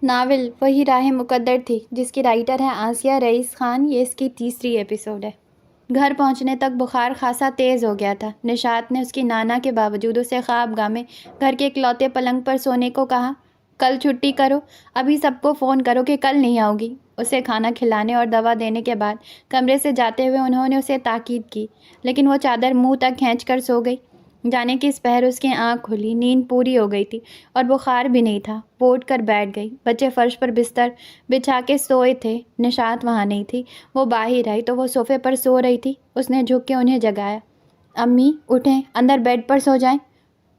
Novel وہی راہ مقدر تھی جس کی رائٹر ہے آسیہ رئیس خان۔ یہ اس کی تیسری ایپیسوڈ ہے۔ گھر پہنچنے تک بخار خاصا تیز ہو گیا تھا۔ نشاط نے اس کی نانا کے باوجود اسے خوابگاہ میں گھر کے اکلوتے پلنگ پر سونے کو کہا۔ کل چھٹی کرو، ابھی سب کو فون کرو کہ کل نہیں آؤ گی۔ اسے کھانا کھلانے اور دوا دینے کے بعد کمرے سے جاتے ہوئے انہوں نے اسے تاکید کی، لیکن وہ چادر منہ تک کھینچ کر سو گئی۔ جانے کی اس پہر اس کی آنکھ کھلی، نیند پوری ہو گئی تھی اور بخار بھی نہیں تھا۔ وہ اٹھ کر بیٹھ گئی۔ بچے فرش پر بستر بچھا کے سوئے تھے۔ نشاط وہاں نہیں تھی۔ وہ باہر آئی تو وہ صوفے پر سو رہی تھی۔ اس نے جھک کے انہیں جگایا۔ امی اٹھیں، اندر بیڈ پر سو جائیں۔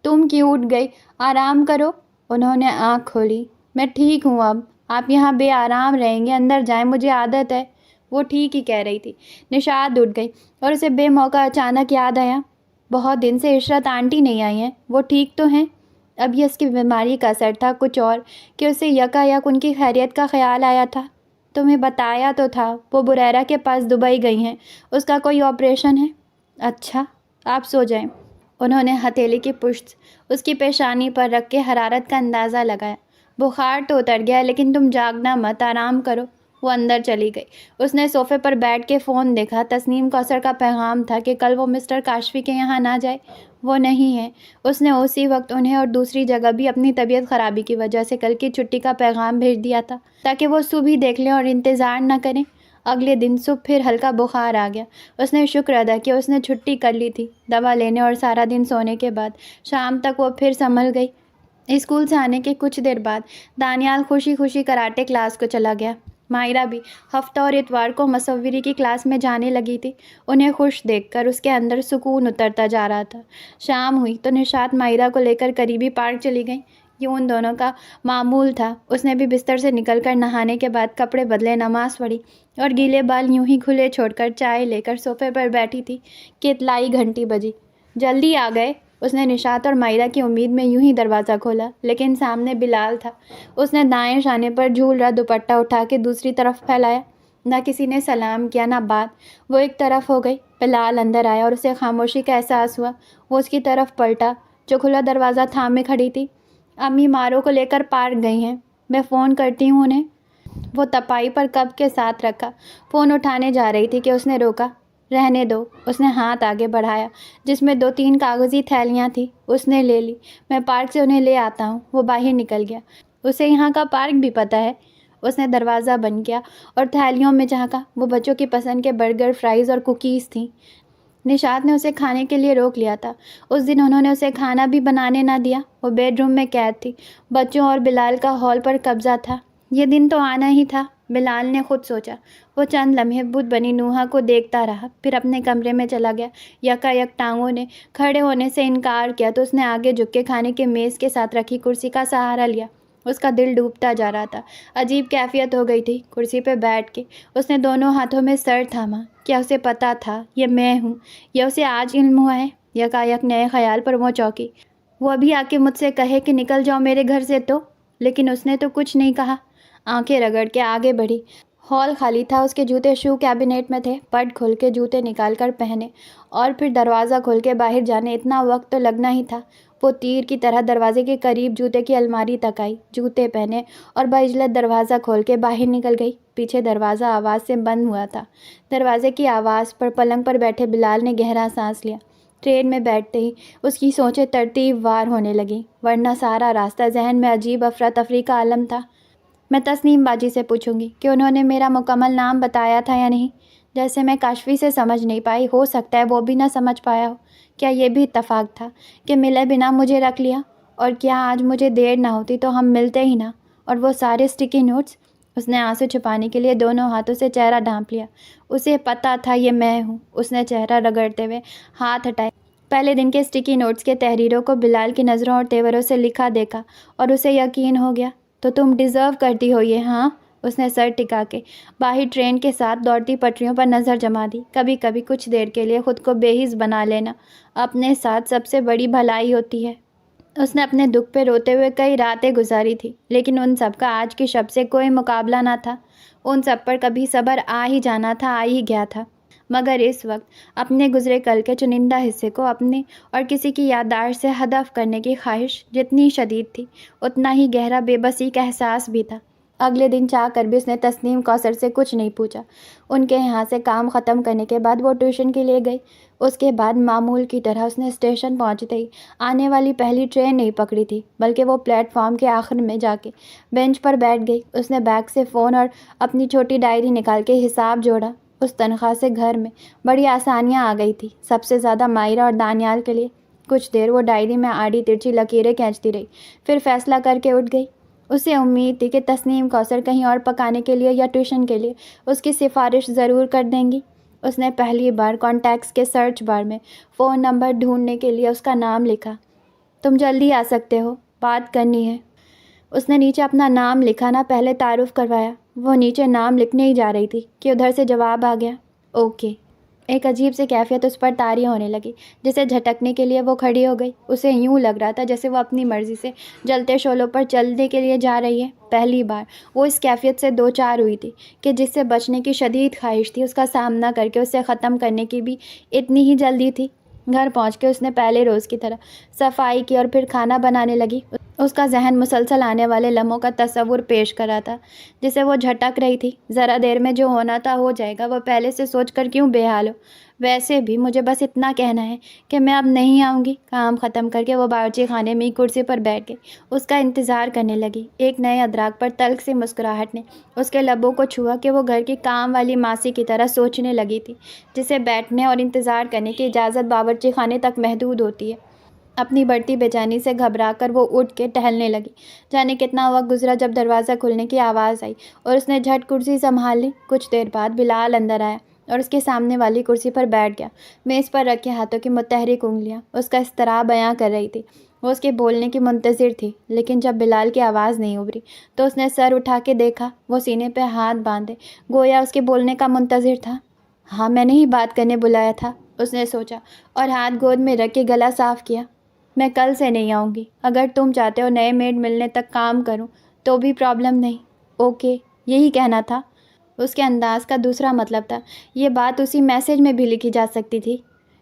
تم کیوں اٹھ گئی؟ آرام کرو۔ انہوں نے آنکھ کھولی۔ میں ٹھیک ہوں اب، آپ یہاں بے آرام رہیں گے، اندر جائیں، مجھے عادت ہے۔ وہ ٹھیک ہی کہہ رہی تھی۔ نشاط اٹھ گئی اور اسے بے موقع اچانک یاد آیا، بہت دن سے عشرت آنٹی نہیں آئی ہیں، وہ ٹھیک تو ہیں؟ اب یہ اس کی بیماری کا اثر تھا کچھ اور کہ اسے یکایک ان کی خیریت کا خیال آیا تھا۔ تمہیں بتایا تو تھا، وہ بریرا کے پاس دبئی گئی ہیں، اس کا کوئی آپریشن ہے۔ اچھا، آپ سو جائیں۔ انہوں نے ہتھیلی کی پشت اس کی پیشانی پر رکھ کے حرارت کا اندازہ لگایا۔ بخار تو اتر گیا لیکن تم جاگنا مت، آرام کرو۔ وہ اندر چلی گئی۔ اس نے صوفے پر بیٹھ کے فون دیکھا۔ تسنیم کوثر کا پیغام تھا کہ کل وہ مسٹر کاشفی کے یہاں نہ جائے، وہ نہیں ہے۔ اس نے اسی وقت انہیں اور دوسری جگہ بھی اپنی طبیعت خرابی کی وجہ سے کل کی چھٹی کا پیغام بھیج دیا تھا تاکہ وہ صبح ہی دیکھ لیں اور انتظار نہ کریں۔ اگلے دن صبح پھر ہلکا بخار آ گیا۔ اس نے شکر ادا کیا اس نے چھٹی کر لی تھی۔ دوا لینے اور سارا دن سونے کے بعد شام تک وہ پھر سنبھل گئی۔ اسکول سے آنے کے کچھ دیر بعد دانیال خوشی خوشی کراٹے کلاس کو چلا گیا۔ مائرہ بھی ہفتہ اور اتوار کو مصوری کی کلاس میں جانے لگی تھی۔ انہیں خوش دیکھ کر اس کے اندر سکون اترتا جا رہا تھا۔ شام ہوئی تو نشاط مائرہ کو لے کر قریبی پارک چلی گئی۔ یہ ان دونوں کا معمول تھا۔ اس نے بھی بستر سے نکل کر نہانے کے بعد کپڑے بدلے، نماز پڑھی اور گیلے بال یوں ہی کھلے چھوڑ کر چائے لے کر صوفے پر بیٹھی تھی کہ اطلاعی گھنٹی بجی۔ جلدی آ گئے؟ اس نے نشاط اور مائرہ کی امید میں یوں ہی دروازہ کھولا، لیکن سامنے بلال تھا۔ اس نے دائیں شانے پر جھول رہا دوپٹہ اٹھا کے دوسری طرف پھیلایا۔ نہ کسی نے سلام کیا نہ بات، وہ ایک طرف ہو گئی۔ بلال اندر آیا اور اسے خاموشی کا احساس ہوا۔ وہ اس کی طرف پلٹا جو کھلا دروازہ تھامے کھڑی تھی۔ امی مارو کو لے کر پارک گئی ہیں، میں فون کرتی ہوں انہیں۔ وہ تپائی پر کپ کے ساتھ رکھا فون اٹھانے جا رہی تھی کہ اس نے روکا۔ رہنے دو۔ اس نے ہاتھ آگے بڑھایا جس میں 2-3 کاغذی تھیلیاں تھیں۔ اس نے لے لی۔ میں پارک سے انہیں لے آتا ہوں۔ وہ باہر نکل گیا۔ اسے یہاں کا پارک بھی پتہ ہے۔ اس نے دروازہ بند کیا اور تھیلیوں میں جھانکا۔ وہ بچوں کی پسند کے برگر، فرائز اور کوکیز تھیں۔ نشاط نے اسے کھانے کے لیے روک لیا تھا۔ اس دن انہوں نے اسے کھانا بھی بنانے نہ دیا۔ وہ بیڈ روم میں قید تھی۔ بچوں اور بلال کا ہال پر قبضہ تھا۔ یہ دن تو آنا ہی تھا، بلال نے خود سوچا۔ وہ چند لمحے بت بنی نوحہ کو دیکھتا رہا، پھر اپنے کمرے میں چلا گیا۔ یکایک ٹانگوں نے کھڑے ہونے سے انکار کیا تو اس نے آگے جھک کے کھانے کے میز کے ساتھ رکھی کرسی کا سہارا لیا۔ اس کا دل ڈوبتا جا رہا تھا۔ عجیب کیفیت ہو گئی تھی۔ کرسی پہ بیٹھ کے اس نے دونوں ہاتھوں میں سر تھاما۔ کیا اسے پتا تھا یہ میں ہوں؟ یا اسے آج علم ہوا ہے؟ یکایک نئے خیال پر وہ چونکی۔ وہ ابھی آ کے مجھ سے کہے کہ نکل جاؤ میرے گھر سے تو، لیکن اس نے تو کچھ نہیں کہا۔ آنکھیں رگڑ کے آگے بڑھی۔ ہال خالی تھا۔ اس کے جوتے شو کیبنٹ میں تھے۔ پٹ کھول کے جوتے نکال کر پہنے اور پھر دروازہ کھول کے باہر جانے اتنا وقت تو لگنا ہی تھا۔ وہ تیر کی طرح دروازے کے قریب جوتے کی الماری تک آئی، جوتے پہنے اور بعجلت دروازہ کھول کے باہر نکل گئی۔ پیچھے دروازہ آواز سے بند ہوا تھا۔ دروازے کی آواز پر پلنگ پر بیٹھے بلال نے گہرا سانس لیا۔ ٹرین میں بیٹھتے ہی اس کی سوچیں ترتیب وار ہونے لگیں، ورنہ سارا راستہ ذہن میں عجیب افراتفری کا عالم تھا۔ میں تسنیم باجی سے پوچھوں گی کہ انہوں نے میرا مکمل نام بتایا تھا یا نہیں، جیسے میں کاشفی سے سمجھ نہیں پائی، ہو سکتا ہے وہ بھی نہ سمجھ پایا ہو۔ کیا یہ بھی اتفاق تھا کہ ملے بنا مجھے رکھ لیا؟ اور کیا آج مجھے دیر نہ ہوتی تو ہم ملتے ہی نہ؟ اور وہ سارے اسٹکی نوٹس؟ اس نے آنسو چھپانے کے لیے دونوں ہاتھوں سے چہرہ ڈھانپ لیا۔ اسے پتا تھا یہ میں ہوں۔ اس نے چہرہ رگڑتے ہوئے ہاتھ ہٹائے۔ پہلے دن کے اسٹکی نوٹس کے تحریروں کو بلال کی نظروں اور تیوروں سے لکھا دیکھا اور اسے یقین ہو گیا۔ تو تم ڈیزرو کرتی ہو یہ، ہاں؟ اس نے سر ٹکا کے باہر ٹرین کے ساتھ دوڑتی پٹریوں پر نظر جما دی۔ کبھی کبھی کچھ دیر کے لیے خود کو بے حس بنا لینا اپنے ساتھ سب سے بڑی بھلائی ہوتی ہے۔ اس نے اپنے دکھ پہ روتے ہوئے کئی راتیں گزاری تھی، لیکن ان سب کا آج کی شب سے کوئی مقابلہ نہ تھا۔ ان سب پر کبھی صبر آ ہی جانا تھا، آ ہی گیا تھا، مگر اس وقت اپنے گزرے کل کے چنندہ حصے کو اپنے اور کسی کی یادداشت سے ہدف کرنے کی خواہش جتنی شدید تھی، اتنا ہی گہرا بے بسی کا احساس بھی تھا۔ اگلے دن چاہ کر بھی اس نے تسنیم کوثر سے کچھ نہیں پوچھا۔ ان کے یہاں سے کام ختم کرنے کے بعد وہ ٹیوشن کے لیے گئی۔ اس کے بعد معمول کی طرح اس نے اسٹیشن پہنچتے ہی آنے والی پہلی ٹرین نہیں پکڑی تھی، بلکہ وہ پلیٹ فارم کے آخر میں جا کے بینچ پر بیٹھ گئی۔ اس نے بیگ سے فون اور اپنی چھوٹی ڈائری نکال کے حساب جوڑا۔ اس تنخواہ سے گھر میں بڑی آسانیاں آ گئی تھی، سب سے زیادہ مائرہ اور دانیال کے لیے۔ کچھ دیر وہ ڈائری میں آڑی ترچھی لکیریں کھینچتی رہی، پھر فیصلہ کر کے اٹھ گئی۔ اسے امید تھی کہ تسنیم کوثر کہیں اور پکانے کے لیے یا ٹیوشن کے لیے اس کی سفارش ضرور کر دیں گی۔ اس نے پہلی بار کانٹیکٹس کے سرچ بار میں فون نمبر ڈھونڈنے کے لیے اس کا نام لکھا۔ تم جلدی آ سکتے ہو، بات کرنی ہے۔ اس نے نیچے اپنا نام لکھا، نہ پہلے تعارف کروایا۔ وہ نیچے نام لکھنے ہی جا رہی تھی کہ ادھر سے جواب آ گیا، اوکے۔ ایک عجیب سی کیفیت اس پر طاری ہونے لگی، جسے جھٹکنے کے لیے وہ کھڑی ہو گئی۔ اسے یوں لگ رہا تھا جیسے وہ اپنی مرضی سے جلتے شعلوں پر چلنے کے لیے جا رہی ہے۔ پہلی بار وہ اس کیفیت سے دو چار ہوئی تھی کہ جس سے بچنے کی شدید خواہش تھی، اس کا سامنا کر کے اسے ختم کرنے کی بھی اتنی ہی جلدی تھی۔ گھر پہنچ کے اس نے پہلے روز کی طرح صفائی کی اور پھر کھانا بنانے لگی۔ اس کا ذہن مسلسل آنے والے لمحوں کا تصور پیش کر رہا تھا جسے وہ جھٹک رہی تھی۔ ذرا دیر میں جو ہونا تھا ہو جائے گا، وہ پہلے سے سوچ کر کیوں بے حال ہو۔ ویسے بھی مجھے بس اتنا کہنا ہے کہ میں اب نہیں آؤں گی۔ کام ختم کر کے وہ باورچی خانے میں ہی کرسی پر بیٹھ گئی، اس کا انتظار کرنے لگی۔ ایک نئے ادراک پر تلخ سی مسکراہٹ نے اس کے لبوں کو چھوا کہ وہ گھر کی کام والی ماسی کی طرح سوچنے لگی تھی، جسے بیٹھنے اور انتظار کرنے کی اجازت باورچی خانے تک محدود ہوتی ہے۔ اپنی بڑھتی بے چینی سے گھبرا کر وہ اٹھ کے ٹہلنے لگی۔ جانے کتنا وقت گزرا جب دروازہ کھلنے کی آواز آئی اور اس نے جھٹ کرسی سنبھال لی۔ کچھ دیر بعد بلال اندر آیا اور اس کے سامنے والی کرسی پر بیٹھ گیا۔ میز پر رکھے ہاتھوں کی متحرک انگلیاں اس کا اضطراب بیاں کر رہی تھی۔ وہ اس کے بولنے کی منتظر تھی، لیکن جب بلال کی آواز نہیں ابھری تو اس نے سر اٹھا کے دیکھا۔ وہ سینے پہ ہاتھ باندھے گویا اس کے بولنے کا منتظر تھا۔ ہاں، میں نے ہی بات کرنے بلایا تھا، اس نے سوچا اور ہاتھ گود میں رکھ کے گلا صاف کیا۔ میں کل سے نہیں آؤں گی۔ اگر تم چاہتے ہو نئے میڈ ملنے تک کام کروں تو بھی پرابلم نہیں۔ اوکے، یہی کہنا تھا۔ اس کے انداز کا دوسرا مطلب تھا۔ یہ بات اسی میسج میں بھی لکھی جا سکتی تھی۔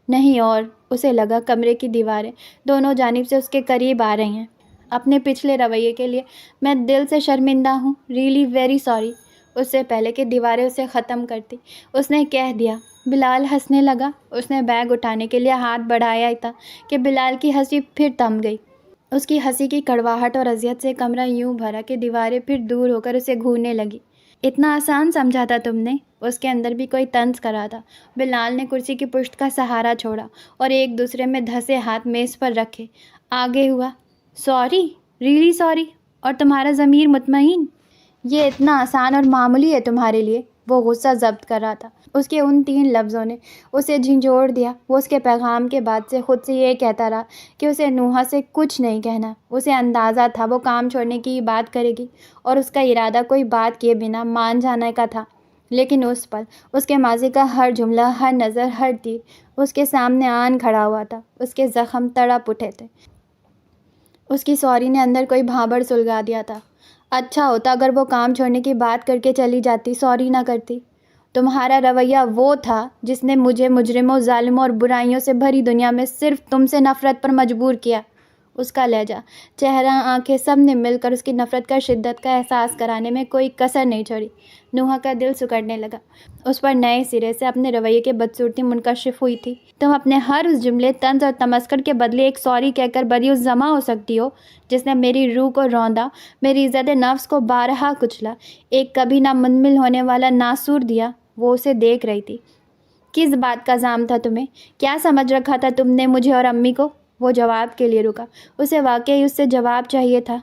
نہیں، اور اسے لگا کمرے کی دیواریں دونوں جانب سے اس کے قریب آ رہی ہیں۔ اپنے پچھلے رویے کے لیے میں دل سے شرمندہ ہوں، ریئلی ویری سوری۔ اس سے پہلے کہ دیواریں اسے ختم کرتی اس نے کہہ دیا۔ بلال ہنسنے لگا۔ اس نے بیگ اٹھانے کے لیے ہاتھ بڑھایا ہی تھا کہ بلال کی ہنسی پھر تھم گئی۔ اس کی ہنسی کی کڑواہٹ اور اذیت سے کمرہ یوں بھرا کہ دیواریں پھر دور ہو کر اسے گھورنے لگی۔ اتنا آسان سمجھا تھا تم نے؟ اس کے اندر بھی کوئی طنز کرا تھا۔ بلال نے کرسی کی پشت کا سہارا چھوڑا اور ایک دوسرے میں دھسے ہاتھ میز پر رکھے آگے ہوا۔ سوری، ریئلی سوری، اور تمہارا ضمیر مطمئن؟ یہ اتنا آسان اور معمولی ہے تمہارے لیے؟ وہ غصہ ضبط کر رہا تھا۔ اس کے ان 3 لفظوں نے اسے جھنجھوڑ دیا۔ وہ اس کے پیغام کے بعد سے خود سے یہ کہتا رہا کہ اسے نوحہ سے کچھ نہیں کہنا۔ اسے اندازہ تھا وہ کام چھوڑنے کی بات کرے گی اور اس کا ارادہ کوئی بات کیے بنا مان جانے کا تھا، لیکن اس پل اس کے ماضی کا ہر جملہ، ہر نظر، ہر تیر اس کے سامنے آن کھڑا ہوا تھا۔ اس کے زخم تڑپ اٹھے تھے۔ اس کی سوری نے اندر کوئی بھانبڑ سلگا دیا تھا۔ اچھا ہوتا اگر وہ کام چھوڑنے کی بات کر کے چلی جاتی، سوری نہ کرتی۔ تمہارا رویہ وہ تھا جس نے مجھے مجرموں، ظالموں اور برائیوں سے بھری دنیا میں صرف تم سے نفرت پر مجبور کیا۔ اس کا لہجہ، چہرہ، آنکھیں، سب نے مل کر اس کی نفرت کا شدت کا احساس کرانے میں کوئی کسر نہیں چھوڑی۔ نوحہ کا دل سکڑنے لگا۔ اس پر نئے سرے سے اپنے رویے کی بدصورتی منکشف ہوئی تھی۔ تم اپنے ہر اس جملے، طنز اور تمسخر کے بدلے ایک سوری کہہ کر بری الزامہ ہو سکتی ہو جس نے میری روح کو روندا، میری عزت نفس کو بارہا کچلا، ایک کبھی نہ منمل ہونے والا ناسور دیا۔ وہ اسے دیکھ رہی تھی۔ کس بات کا زام تھا تمہیں؟ کیا سمجھ رکھا تھا تم نے مجھے اور امی کو؟ وہ جواب کے لیے رکا۔ اسے واقعی اس سے جواب چاہیے تھا۔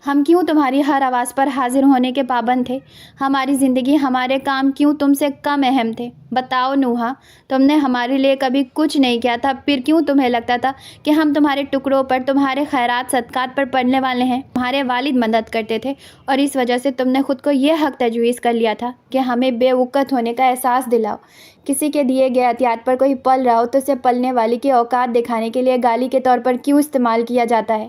ہم کیوں تمہاری ہر آواز پر حاضر ہونے کے پابند تھے؟ ہماری زندگی، ہمارے کام کیوں تم سے کم اہم تھے؟ بتاؤ نوحہ، تم نے ہمارے لیے کبھی کچھ نہیں کیا تھا، پھر کیوں تمہیں لگتا تھا کہ ہم تمہارے ٹکڑوں پر، تمہارے خیرات صدقات پر پڑنے والے ہیں؟ تمہارے والد مدد کرتے تھے اور اس وجہ سے تم نے خود کو یہ حق تجویز کر لیا تھا کہ ہمیں بے وقت ہونے کا احساس دلاؤ۔ کسی کے دیے گئے احتیاط پر کوئی پل رہا ہو تو اسے پلنے والی کی اوقات دکھانے کے لیے گالی کے طور پر کیوں استعمال کیا جاتا ہے؟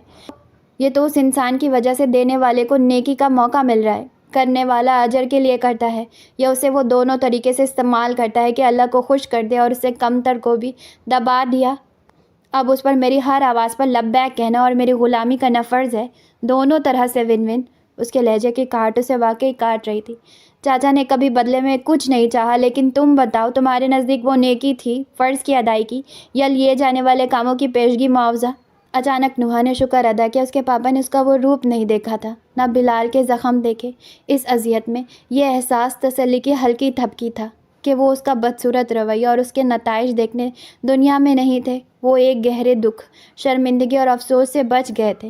یہ تو اس انسان کی وجہ سے دینے والے کو نیکی کا موقع مل رہا ہے۔ کرنے والا اجر کے لیے کرتا ہے یا اسے وہ دونوں طریقے سے استعمال کرتا ہے کہ اللہ کو خوش کر دے اور اسے کمتر کو بھی دبا دیا۔ اب اس پر میری ہر آواز پر لبیک کہنا اور میری غلامی کرنا فرض ہے۔ دونوں طرح سے ون ون۔ اس کے لہجے کی کاٹ اسے واقعی کاٹ رہی تھی۔ چاچا نے کبھی بدلے میں کچھ نہیں چاہا، لیکن تم بتاؤ، تمہارے نزدیک وہ نیکی تھی، فرض کی ادائیگی، یا لیے جانے والے کاموں کی پیشگی، معاوضہ؟ اچانک نوحا نے شکر ادا کیا اس کے پاپا نے اس کا وہ روپ نہیں دیکھا تھا، نہ بلال کے زخم دیکھے۔ اس اذیت میں یہ احساس تسلی کی ہلکی تھپکی تھا کہ وہ اس کا بدصورت رویہ اور اس کے نتائج دیکھنے دنیا میں نہیں تھے۔ وہ ایک گہرے دکھ، شرمندگی اور افسوس سے بچ گئے تھے۔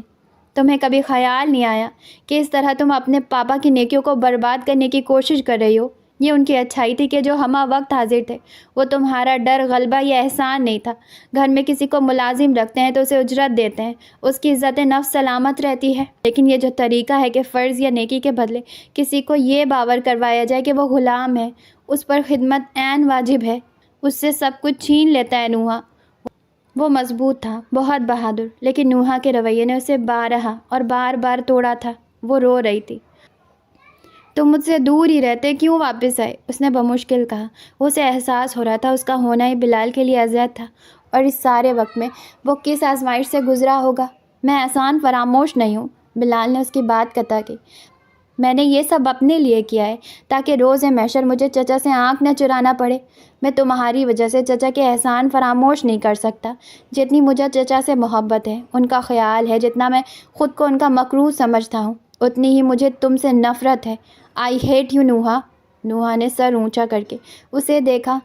تمہیں کبھی خیال نہیں آیا کہ اس طرح تم اپنے پاپا کی نیکیوں کو برباد کرنے کی کوشش کر رہی ہو؟ یہ ان کی اچھائی تھی کہ جو ہمہ وقت حاضر تھے۔ وہ تمہارا ڈر، غلبہ یا احسان نہیں تھا۔ گھر میں کسی کو ملازم رکھتے ہیں تو اسے اجرت دیتے ہیں، اس کی عزت نفس سلامت رہتی ہے، لیکن یہ جو طریقہ ہے کہ فرض یا نیکی کے بدلے کسی کو یہ باور کروایا جائے کہ وہ غلام ہے، اس پر خدمت عین واجب ہے، اس سے سب کچھ چھین لیتا ہے۔ نوحا وہ مضبوط تھا، بہت بہادر، لیکن نوحا کے رویے نے اسے بارہا اور بار بار توڑا تھا۔ وہ رو رہی تھی۔ تم مجھ سے دور ہی رہتے، کیوں واپس آئے؟ اس نے بمشکل کہا۔ اسے احساس ہو رہا تھا اس کا ہونا ہی بلال کے لیے اذیت تھا، اور اس سارے وقت میں وہ کس آزمائش سے گزرا ہوگا۔ میں آسان فراموش نہیں ہوں، بلال نے اس کی بات قطع کی۔ میں نے یہ سب اپنے لیے کیا ہے تاکہ روز محشر مجھے چچا سے آنکھ نہ چرانا پڑے۔ میں تمہاری وجہ سے چچا کے احسان فراموش نہیں کر سکتا۔ جتنی مجھے چچا سے محبت ہے، ان کا خیال ہے، جتنا میں خود کو ان کا مکروہ سمجھتا ہوں، اتنی ہی مجھے تم سے نفرت ہے۔ آئی ہیٹ یو نوحا۔ نوحا نے سر اونچا کر کے اسے دیکھا۔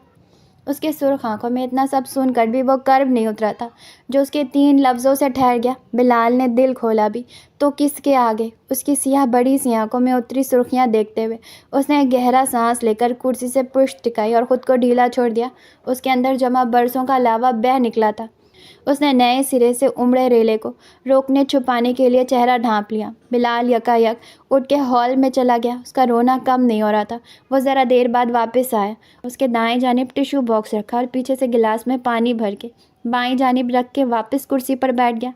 اس کے سرخ آنکھوں میں اتنا سب سن کر بھی وہ کرب نہیں اترا تھا جو اس کے 3 لفظوں سے ٹھہر گیا۔ بلال نے دل کھولا بھی تو کس کے آگے؟ اس کی سیاہ بڑی سی آنکھوں میں اتری سرخیاں دیکھتے ہوئے اس نے ایک گہرا سانس لے کر کرسی سے پشت ٹکائی اور خود کو ڈھیلا چھوڑ دیا۔ اس کے اندر جمع برسوں کا لاوا بہہ نکلا تھا۔ اس نے نئے سرے سے امڑے ریلے کو روکنے چھپانے کے لیے چہرہ ڈھانپ لیا۔ بلال یکا یک اٹھ کے ہال میں چلا گیا۔ اس کا رونا کم نہیں ہو رہا تھا۔ وہ ذرا دیر بعد واپس آیا۔ اس کے دائیں جانب ٹیشو باکس رکھا اور پیچھے سے گلاس میں پانی بھر کے بائیں جانب رکھ کے واپس کرسی پر بیٹھ گیا۔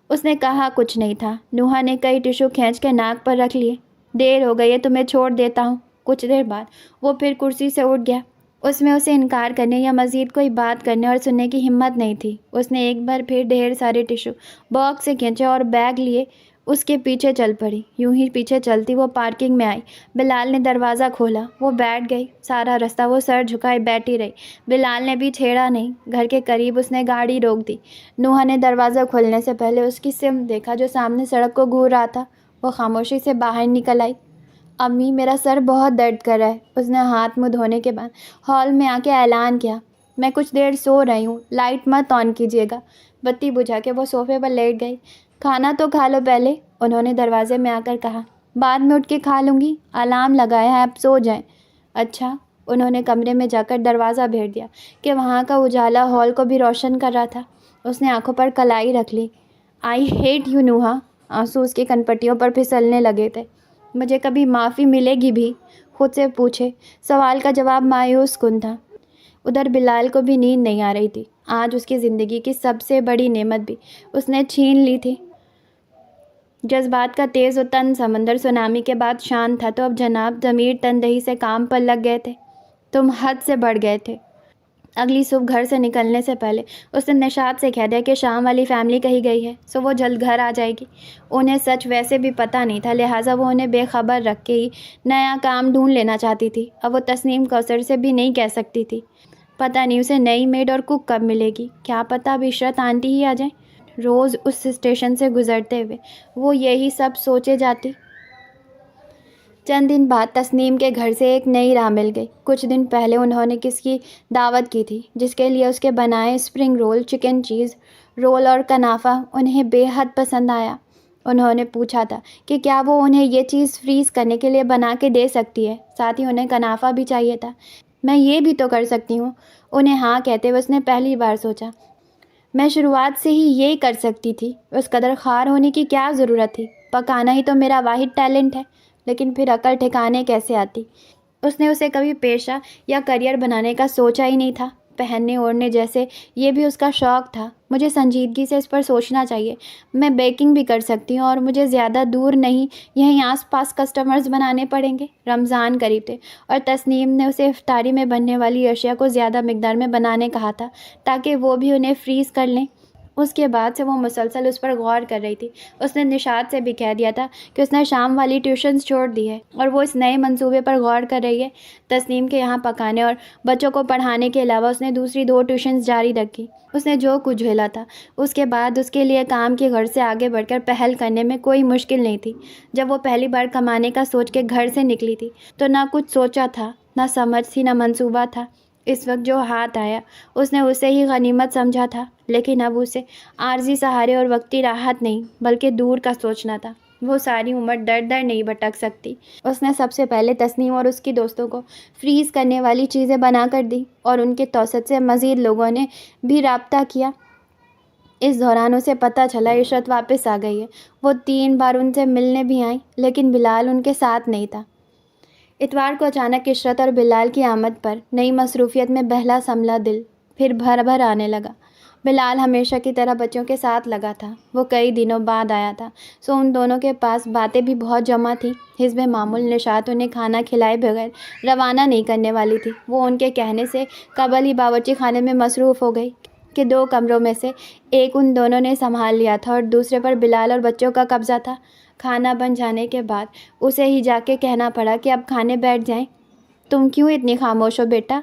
اس نے کہا کچھ نہیں تھا۔ نوحا نے کئی ٹیشو کھینچ کے ناک پر رکھ لیے۔ دیر ہو گئی ہے، تمہیں چھوڑ دیتا ہوں۔ کچھ دیر بعد وہ پھر کرسی سے اٹھ گیا۔ اس میں اسے انکار کرنے یا مزید کوئی بات کرنے اور سننے کی ہمت نہیں تھی۔ اس نے ایک بار پھر ڈھیر سارے ٹیشو باکس سے کھینچے اور بیگ لیے اس کے پیچھے چل پڑی۔ یوں ہی پیچھے چلتی وہ پارکنگ میں آئی۔ بلال نے دروازہ کھولا۔ وہ بیٹھ گئی۔ سارا راستہ وہ سر جھکائے بیٹھی رہی۔ بلال نے بھی چھیڑا نہیں۔ گھر کے قریب اس نے گاڑی روک دی۔ نوحا نے دروازہ کھولنے سے پہلے اس کی سمت دیکھا جو سامنے سڑک کو گھور رہا تھا۔ وہ خاموشی سے باہر نکل آئی۔ امی، میرا سر بہت درد کر رہا ہے۔ اس نے ہاتھ منہ دھونے کے بعد ہال میں آ کے اعلان کیا۔ میں کچھ دیر سو رہی ہوں، لائٹ مت آن کیجیے گا۔ بتی بجھا کے وہ صوفے پر لیٹ گئی۔ کھانا تو کھا لو پہلے، انہوں نے دروازے میں آ کر کہا۔ بعد میں اٹھ کے کھا لوں گی، الارم لگایا ہے، اب سو جائیں۔ اچھا، انہوں نے کمرے میں جا کر دروازہ بھیج دیا کہ وہاں کا اجالا ہال کو بھی روشن کر رہا تھا۔ اس نے آنکھوں پر کلائی رکھ لی۔ آئی ہیٹ یو نوحا۔ آنسو اس کی کنپٹیوں پر پھسلنے لگے تھے۔ مجھے کبھی معافی ملے گی بھی؟ خود سے پوچھے۔ سوال کا جواب مایوس کن تھا۔ ادھر بلال کو بھی نیند نہیں آ رہی تھی۔ آج اس کی زندگی کی سب سے بڑی نعمت بھی اس نے چھین لی تھی۔ جذبات کا تیز و تند سمندر سونامی کے بعد شانت تھا، تو اب جناب ضمیر تندہی سے کام پر لگ گئے تھے۔ تم حد سے بڑھ گئے تھے۔ اگلی صبح گھر سے نکلنے سے پہلے اس نے نشاط سے کہہ دیا کہ شام والی فیملی کہیں گئی ہے، سو وہ جلد گھر آ جائے گی۔ انہیں سچ ویسے بھی پتہ نہیں تھا، لہٰذا وہ انہیں بے خبر رکھ کے ہی نیا کام ڈھونڈ لینا چاہتی تھی۔ اب وہ تسنیم کوثر سے بھی نہیں کہہ سکتی تھی۔ پتہ نہیں اسے نئی میڈ اور کک کب ملے گی، کیا پتہ اب عشرت آنٹی ہی آ جائیں۔ روز اس اسٹیشن سے گزرتے ہوئے وہ یہی سب سوچے جاتی۔ چند دن بعد تسنیم کے گھر سے ایک نئی راہ مل گئی۔ کچھ دن پہلے انہوں نے کس کی دعوت کی تھی، جس کے لیے اس کے بنائے اسپرنگ رول، چکن چیز رول اور کنافہ انہیں بے حد پسند آیا۔ انہوں نے پوچھا تھا کہ کیا وہ انہیں یہ چیز فریز کرنے کے لیے بنا کے دے سکتی ہے، ساتھ ہی انہیں کنافہ بھی چاہیے تھا۔ میں یہ بھی تو کر سکتی ہوں، انہیں ہاں کہتے ہوئے اس نے پہلی بار سوچا۔ میں شروعات سے ہی یہ کر سکتی تھی، اس قدر خوار ہونے کی کیا ضرورت تھی؟ پکانا ہی تو میرا واحد ٹیلنٹ ہے۔ لیکن پھر عقل ٹھکانے کیسے آتی؟ اس نے اسے کبھی پیشہ یا کریئر بنانے کا سوچا ہی نہیں تھا۔ پہننے اوڑھنے جیسے یہ بھی اس کا شوق تھا۔ مجھے سنجیدگی سے اس پر سوچنا چاہیے۔ میں بیکنگ بھی کر سکتی ہوں اور مجھے زیادہ دور نہیں، یہیں آس پاس کسٹمرز بنانے پڑیں گے۔ رمضان قریب تھے اور تسنیم نے اسے افطاری میں بننے والی اشیاء کو زیادہ مقدار میں بنانے کہا تھا تاکہ وہ بھی انہیں فریز کر لیں۔ اس کے بعد سے وہ مسلسل اس پر غور کر رہی تھی۔ اس نے نشاط سے بھی کہہ دیا تھا کہ اس نے شام والی ٹیوشنز چھوڑ دی ہے اور وہ اس نئے منصوبے پر غور کر رہی ہے۔ تسنیم کے یہاں پکانے اور بچوں کو پڑھانے کے علاوہ اس نے دوسری 2 ٹیوشنز جاری رکھی۔ اس نے جو کچھ جھیلا تھا اس کے بعد اس کے لیے کام کی غرض سے آگے بڑھ کر پہل کرنے میں کوئی مشکل نہیں تھی۔ جب وہ پہلی بار کمانے کا سوچ کے گھر سے نکلی تھی تو نہ کچھ سوچا تھا، نہ سمجھ تھی، نہ منصوبہ تھا۔ اس وقت جو ہاتھ آیا اس نے اسے ہی غنیمت سمجھا تھا، لیکن اب اسے عارضی سہارے اور وقتی راحت نہیں بلکہ دور کا سوچنا تھا۔ وہ ساری عمر در در نہیں بھٹک سکتی۔ اس نے سب سے پہلے تسنیم اور اس کی دوستوں کو فریز کرنے والی چیزیں بنا کر دی اور ان کے توسط سے مزید لوگوں نے بھی رابطہ کیا۔ اس دوران اسے پتہ چلا عشرت واپس آ گئی ہے۔ وہ 3 بار ان سے ملنے بھی آئیں لیکن بلال ان کے ساتھ نہیں تھا۔ اتوار کو اچانک عشرت اور بلال کی آمد پر نئی مصروفیت میں بہلا سنبھلا دل پھر بھر بھر آنے لگا۔ بلال ہمیشہ کی طرح بچوں کے ساتھ لگا تھا۔ وہ کئی دنوں بعد آیا تھا، سو ان دونوں کے پاس باتیں بھی بہت جمع تھیں۔ حسب معمول نشاط انہیں کھانا کھلائے بغیر روانہ نہیں کرنے والی تھی۔ وہ ان کے کہنے سے قبل ہی باورچی خانے میں مصروف ہو گئی کہ 2 کمروں میں سے ایک ان دونوں نے سنبھال لیا تھا اور دوسرے پر بلال اور بچوں کا قبضہ تھا۔ کھانا بن جانے کے بعد اسے ہی جا کے کہنا پڑا کہ اب کھانے بیٹھ جائیں۔ تم کیوں اتنی خاموش ہو بیٹا؟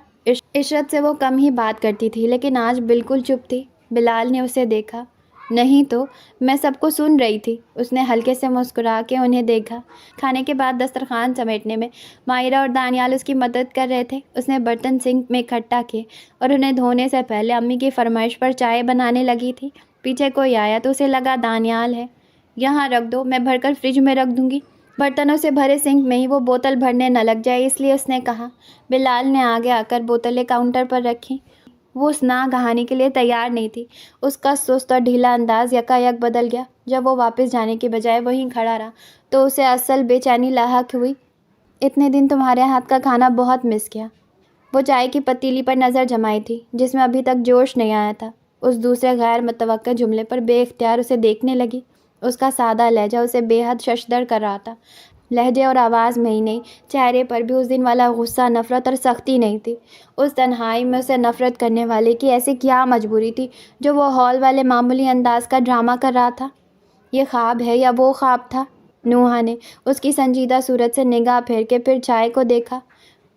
عشرت سے وہ کم ہی بات کرتی تھی لیکن آج بالکل چپ تھی۔ بلال نے اسے دیکھا۔ نہیں تو میں سب کو سن رہی تھی۔ اس نے ہلکے سے مسکرا کے انہیں دیکھا۔ کھانے کے بعد دسترخوان سمیٹنے میں مائرہ اور دانیال اس کی مدد کر رہے تھے۔ اس نے برتن سنک میں اکٹھا کیے اور انہیں دھونے سے پہلے امی کی فرمائش پر چائے بنانے لگی تھی۔ پیچھے کوئی آیا تو اسے لگا دانیال ہے۔ یہاں رکھ دو، میں بھر کر فریج میں رکھ دوں گی۔ برتنوں سے بھرے سنک میں ہی وہ بوتل بھرنے نہ لگ جائے اس لیے اس نے کہا۔ بلال نے آگے آ کر بوتلیں کاؤنٹر پر رکھیں۔ وہ اس نہ کہانی کے لیے تیار نہیں تھی۔ اس کا سست اور ڈھیلا انداز یکایک بدل گیا۔ جب وہ واپس جانے کی بجائے وہیں کھڑا رہا تو اسے اصل بے چینی لاحق ہوئی۔ اتنے دن تمہارے ہاتھ کا کھانا بہت مس کیا۔ وہ چائے کی پتیلی پر نظر جمائی تھی جس میں ابھی تک جوش نہیں آیا تھا۔ اس دوسرے غیر متوقع جملے پر بے اختیار اسے دیکھنے لگی۔ اس کا سادہ لہجہ اسے بے حد ششدر کر رہا تھا۔ لہجے اور آواز میں ہی نہیں، چہرے پر بھی اس دن والا غصہ، نفرت اور سختی نہیں تھی۔ اس تنہائی میں اسے نفرت کرنے والے کی ایسی کیا مجبوری تھی جو وہ ہال والے معمولی انداز کا ڈرامہ کر رہا تھا؟ یہ خواب ہے یا وہ خواب تھا؟ نوحہ نے اس کی سنجیدہ صورت سے نگاہ پھیر کے پھر چائے کو دیکھا۔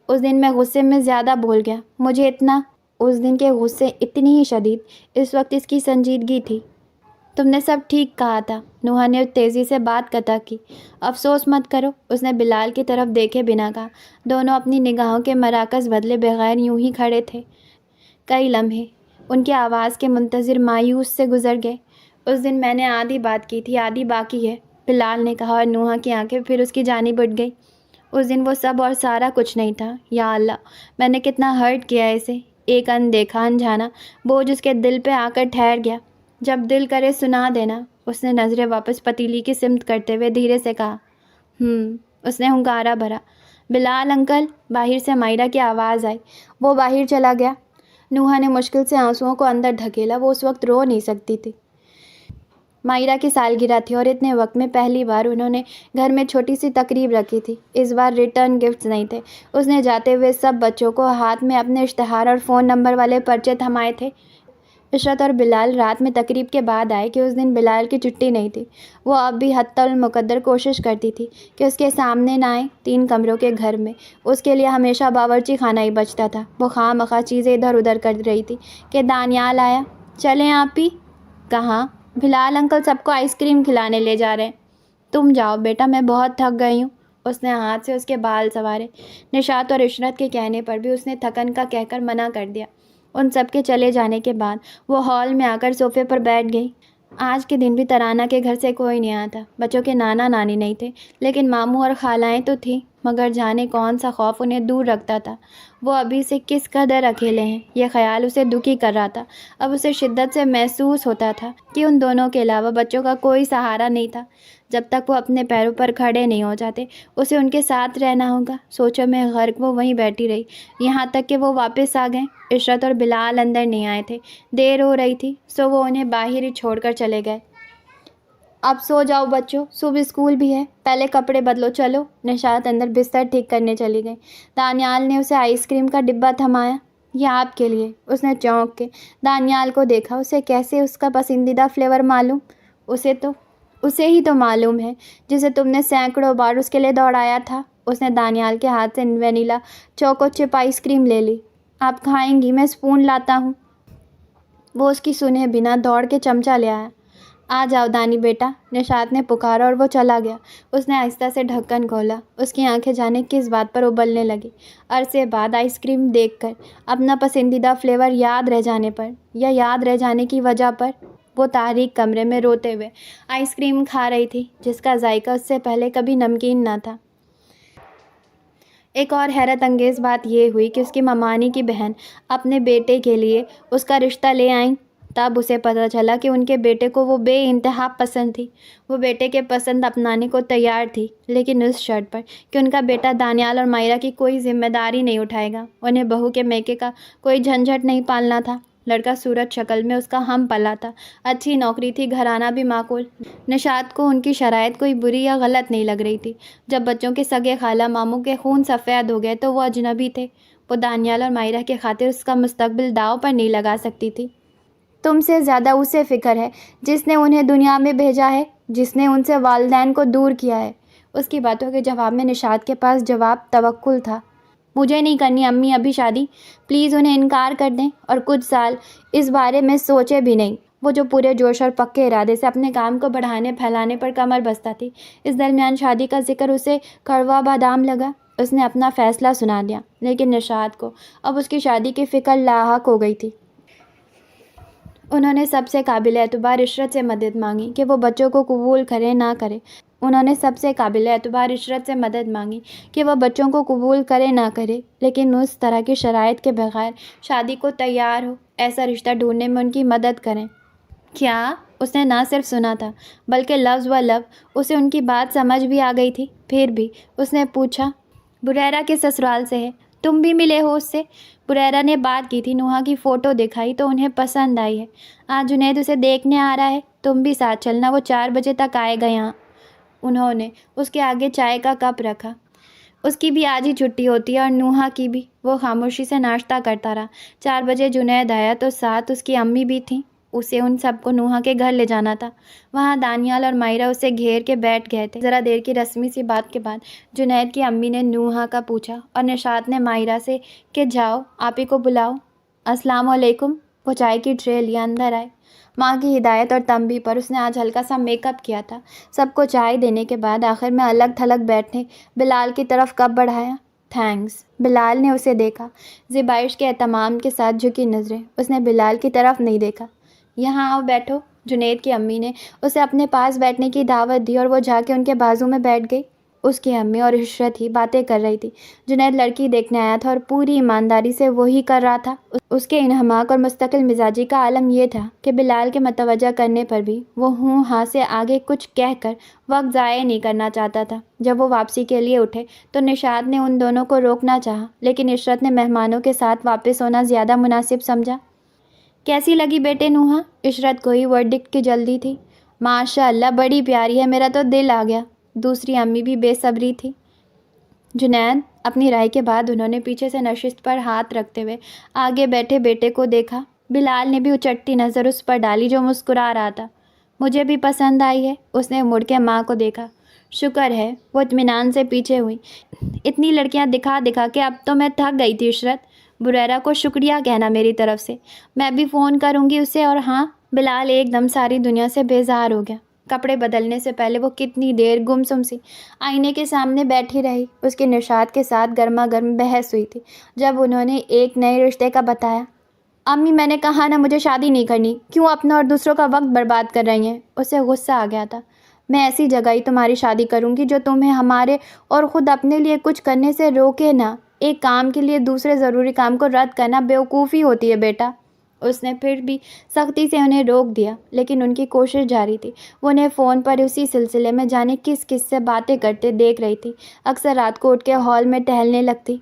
اس دن میں غصے میں زیادہ بھول گیا۔ مجھے اتنا اس دن کے غصے اتنی ہی شدید، اس وقت اس کی سنجیدگی تھی۔ تم نے سب ٹھیک کہا تھا۔ نوحہ نے تیزی سے بات قطع کی۔ افسوس مت کرو، اس نے بلال کی طرف دیکھے بنا کہا۔ دونوں اپنی نگاہوں کے مراکز بدلے بغیر یوں ہی کھڑے تھے۔ کئی لمحے ان کی آواز کے منتظر مایوس سے گزر گئے۔ اس دن میں نے آدھی بات کی تھی، آدھی باقی ہے، بلال نے کہا اور نوحہ کی آنکھیں پھر اس کی جانب اٹھ گئی۔ اس دن وہ سب اور سارا کچھ نہیں تھا۔ یا اللہ، میں نے کتنا ہرٹ کیا اسے۔ ایک اندیکھا انجانا بوجھ اس کے دل پہ آ کر ٹھہر گیا۔ جب دل کرے سنا دینا، اس نے نظریں واپس پتیلی کی سمت کرتے ہوئے دھیرے سے کہا۔ اس نے ہنکارا بھرا۔ بلال انکل، باہر سے مائرہ کی آواز آئی۔ وہ باہر چلا گیا۔ نوحہ نے مشکل سے آنسوؤں کو اندر دھکیلا۔ وہ اس وقت رو نہیں سکتی تھی۔ مائرہ کی سالگرہ تھی اور اتنے وقت میں پہلی بار انہوں نے گھر میں چھوٹی سی تقریب رکھی تھی۔ اس بار ریٹرن گفٹس نہیں تھے۔ اس نے جاتے ہوئے سب بچوں کو ہاتھ میں اپنے اشتہار اور فون نمبر والے پرچے تھمائے تھے۔ عشرت اور بلال رات میں تقریب کے بعد آئے کہ اس دن بلال کی چھٹی نہیں تھی۔ وہ اب بھی حتی المقدر کوشش کرتی تھی کہ اس کے سامنے نہ آئے۔ 3 کمروں کے گھر میں اس کے لیے ہمیشہ باورچی خانہ ہی بچتا تھا۔ وہ خواہ مخواہ چیزیں ادھر ادھر کر رہی تھی کہ دانیال آیا۔ چلیں آپی؟ کہاں؟ بلال انکل سب کو آئس کریم کھلانے لے جا رہے ہیں۔ تم جاؤ بیٹا، میں بہت تھک گئی ہوں۔ اس نے ہاتھ سے اس کے بال سنوارے۔ نشاط اور عشرت کے کہنے پر بھی اس نے تھکن کا کہہ کر منع کر دیا۔ ان سب کے چلے جانے کے بعد وہ ہال میں آ کر صوفے پر بیٹھ گئی۔ آج کے دن بھی ترانہ کے گھر سے کوئی نہیں آیا تھا۔ بچوں کے نانا نانی نہیں تھے لیکن ماموں اور خالائیں تو تھیں، مگر جانے کون سا خوف انہیں دور رکھتا تھا۔ وہ ابھی سے کس قدر اکیلے ہیں، یہ خیال اسے دکھی کر رہا تھا۔ اب اسے شدت سے محسوس ہوتا تھا کہ ان دونوں کے علاوہ بچوں کا کوئی سہارا نہیں تھا۔ جب تک وہ اپنے پیروں پر کھڑے نہیں ہو جاتے اسے ان کے ساتھ رہنا ہوگا۔ سوچوں میں غرق وہ وہیں بیٹھی رہی یہاں تک کہ وہ واپس آ گئے۔ عشرت اور بلال اندر نہیں آئے تھے، دیر ہو رہی تھی، سو وہ انہیں باہر ہی چھوڑ کر چلے گئے۔ اب سو جاؤ بچوں، صبح اسکول بھی ہے، پہلے کپڑے بدلو، چلو۔ نشاط اندر بستر ٹھیک کرنے چلی گئی۔ دانیال نے اسے آئس کریم کا ڈبہ تھمایا۔ یہ آپ کے لیے۔ اس نے چونک کے دانیال کو دیکھا۔ اسے کیسے اس کا پسندیدہ فلیور معلوم؟ اسے ہی تو معلوم ہے جسے تم نے سینکڑوں بار اس کے لیے دوڑایا تھا۔ اس نے دانیال کے ہاتھ سے وینیلا چوکو چپ آئس کریم لے لی۔ آپ کھائیں گی؟ میں اسپون لاتا ہوں۔ وہ اس کی سنے بنا دوڑ کے چمچہ لے آیا۔ آ جاؤ دانی بیٹا، نشاط نے پکارا اور وہ چلا گیا۔ اس نے آہستہ سے ڈھکن کھولا۔ اس کی آنکھیں جانے کس بات پر ابلنے لگی۔ عرصے بعد آئس کریم دیکھ کر، اپنا پسندیدہ فلیور یاد رہ جانے پر یا یاد رہ جانے کی وجہ پر، وہ تاریک کمرے میں روتے ہوئے آئس کریم کھا رہی تھی جس کا ذائقہ اس سے پہلے کبھی نمکین نہ تھا۔ ایک اور حیرت انگیز بات یہ ہوئی کہ اس کی ممانی کی بہن اپنے بیٹے کے لیے اس کا رشتہ لے آئیں۔ تب اسے پتہ چلا کہ ان کے بیٹے کو وہ بے انتہا پسند تھی۔ وہ بیٹے کے پسند اپنانے کو تیار تھی، لیکن اس شرط پر کہ ان کا بیٹا دانیال اور مائرہ کی کوئی ذمہ داری نہیں اٹھائے گا۔ انہیں بہو کے میکے کا کوئی جھنجھٹ نہیں پالنا تھا۔ لڑکا صورت شکل میں اس کا ہم پلا تھا، اچھی نوکری تھی، گھرانہ بھی معقول۔ نشاط کو ان کی شرائط کوئی بری یا غلط نہیں لگ رہی تھی۔ جب بچوں کے سگے خالہ ماموں کے خون سفید ہو گئے تو وہ اجنبی تھے۔ وہ دانیال اور مائرہ کی خاطر اس کا مستقبل داؤ پر نہیں لگا سکتی تھی۔ تم سے زیادہ اسے فکر ہے جس نے انہیں دنیا میں بھیجا ہے، جس نے ان سے والدین کو دور کیا ہے۔ اس کی باتوں کے جواب میں نشاط کے پاس جواب توکل تھا۔ مجھے نہیں کرنی امی ابھی شادی، پلیز انہیں انکار کر دیں اور کچھ سال اس بارے میں سوچے بھی نہیں۔ وہ جو پورے جوش اور پکے ارادے سے اپنے کام کو بڑھانے پھیلانے پر کمر بستہ تھی، اس درمیان شادی کا ذکر اسے کڑوا بادام لگا۔ اس نے اپنا فیصلہ سنا دیا، لیکن نشاط کو اب اس کی شادی کی فکر لاحق ہو گئی تھی۔ انہوں نے سب سے قابل اعتبار عشرت سے مدد مانگی کہ وہ بچوں کو قبول کرے نہ کرے۔ لیکن اس طرح کی شرائط کے بغیر شادی کو تیار ہو ایسا رشتہ ڈھونڈنے میں ان کی مدد کریں۔ کیا؟ اس نے نہ صرف سنا تھا بلکہ لفظ و لفظ اسے ان کی بات سمجھ بھی آ گئی تھی۔ پھر بھی اس نے پوچھا، بریرہ کے سسرال سے ہے؟ تم بھی ملے ہو اس سے؟ بریرہ نے بات کی تھی، نوحہ کی فوٹو دکھائی تو انہیں پسند آئی ہے۔ آج جنید اسے دیکھنے آ رہا ہے، تم بھی ساتھ چلنا، وہ 4 بجے تک آئے گا یہاں۔ انہوں نے اس کے آگے چائے کا کپ رکھا۔ اس کی بھی آج ہی چھٹی ہوتی ہے اور نوحہ کی بھی۔ وہ خاموشی سے ناشتہ کرتا رہا۔ 4 بجے جنید آیا تو ساتھ اس کی امی بھی تھیں۔ اسے ان سب کو نوحہ کے گھر لے جانا تھا۔ وہاں دانیال اور مائرہ اسے گھیر کے بیٹھ گئے تھے۔ ذرا دیر کی رسمی سی بات کے بعد جنید کی امی نے نوحہ کا پوچھا اور نشاط نے مائرہ سے کہ جاؤ آپی کو بلاؤ۔ السلام علیکم۔ وہ چائے کی ٹرے لیے اندر آئے۔ ماں کی ہدایت اور تنبیہ پر اس نے آج ہلکا سا میک اپ کیا تھا۔ سب کو چائے دینے کے بعد آخر میں الگ تھلگ بیٹھنے بلال کی طرف کپ بڑھایا۔ تھینکس۔ بلال نے اسے دیکھا، زیبائش کے اہتمام کے ساتھ جھکی نظریں۔ اس نے بلال کی طرف نہیں دیکھا۔ یہاں آؤ بیٹھو۔ جنید کی امی نے اسے اپنے پاس بیٹھنے کی دعوت دی اور وہ جا کے ان کے بازو میں بیٹھ گئی۔ اس کی امی اور عشرت ہی باتیں کر رہی تھی۔ جنید لڑکی دیکھنے آیا تھا اور پوری ایمانداری سے وہی کر رہا تھا۔ اس کے انہماک اور مستقل مزاجی کا عالم یہ تھا کہ بلال کے متوجہ کرنے پر بھی وہ ہوں ہاں سے آگے کچھ کہہ کر وقت ضائع نہیں کرنا چاہتا تھا۔ جب وہ واپسی کے لیے اٹھے تو نشاط نے ان دونوں کو روکنا چاہا، لیکن عشرت نے مہمانوں کے ساتھ واپس ہونا زیادہ مناسب سمجھا۔ کیسی لگی بیٹے نوحہ؟ عشرت کو ہی ورڈکٹ کی جلدی تھی۔ ماشاء اللہ بڑی پیاری ہے، میرا تو دل آ گیا۔ دوسری امی بھی بے صبری تھی۔ جنید اپنی رائے کے بعد انہوں نے پیچھے سے نشست پر ہاتھ رکھتے ہوئے آگے بیٹھے بیٹے کو دیکھا۔ بلال نے بھی اچٹتی نظر اس پر ڈالی جو مسکرا رہا تھا۔ مجھے بھی پسند آئی ہے۔ اس نے مڑ کے ماں کو دیکھا۔ شکر ہے۔ وہ اطمینان سے پیچھے ہوئی۔ اتنی لڑکیاں دکھا دکھا کے اب تو میں تھک گئی تھی عشرت۔ بریرہ کو شکریہ کہنا میری طرف سے، میں بھی فون کروں گی اسے۔ اور ہاں، بلال ایک دم ساری دنیا سے بیزار ہو گیا۔ کپڑے بدلنے سے پہلے وہ کتنی دیر گمسم سی آئینے کے سامنے بیٹھی رہی۔ اس کی نشاط کے ساتھ گرما گرم بحث ہوئی تھی جب انہوں نے ایک نئے رشتے کا بتایا۔ امی میں نے کہا نا مجھے شادی نہیں کرنی، کیوں اپنا اور دوسروں کا وقت برباد کر رہی ہیں؟ اسے غصہ آ گیا تھا۔ میں ایسی جگہ ہی تمہاری شادی کروں گی جو تمہیں ہمارے اور خود اپنے لیے کچھ کرنے سے روکے نا۔ ایک کام کے لیے دوسرے ضروری کام کو رد کرنا بیوقوفی ہوتی ہے بیٹا۔ اس نے پھر بھی سختی سے انہیں روک دیا، لیکن ان کی کوشش جاری تھی۔ وہ انہیں فون پر اسی سلسلے میں جانے کس سے باتیں کرتے دیکھ رہی تھی۔ اکثر رات کو اٹھ کے ہال میں ٹہلنے لگتی۔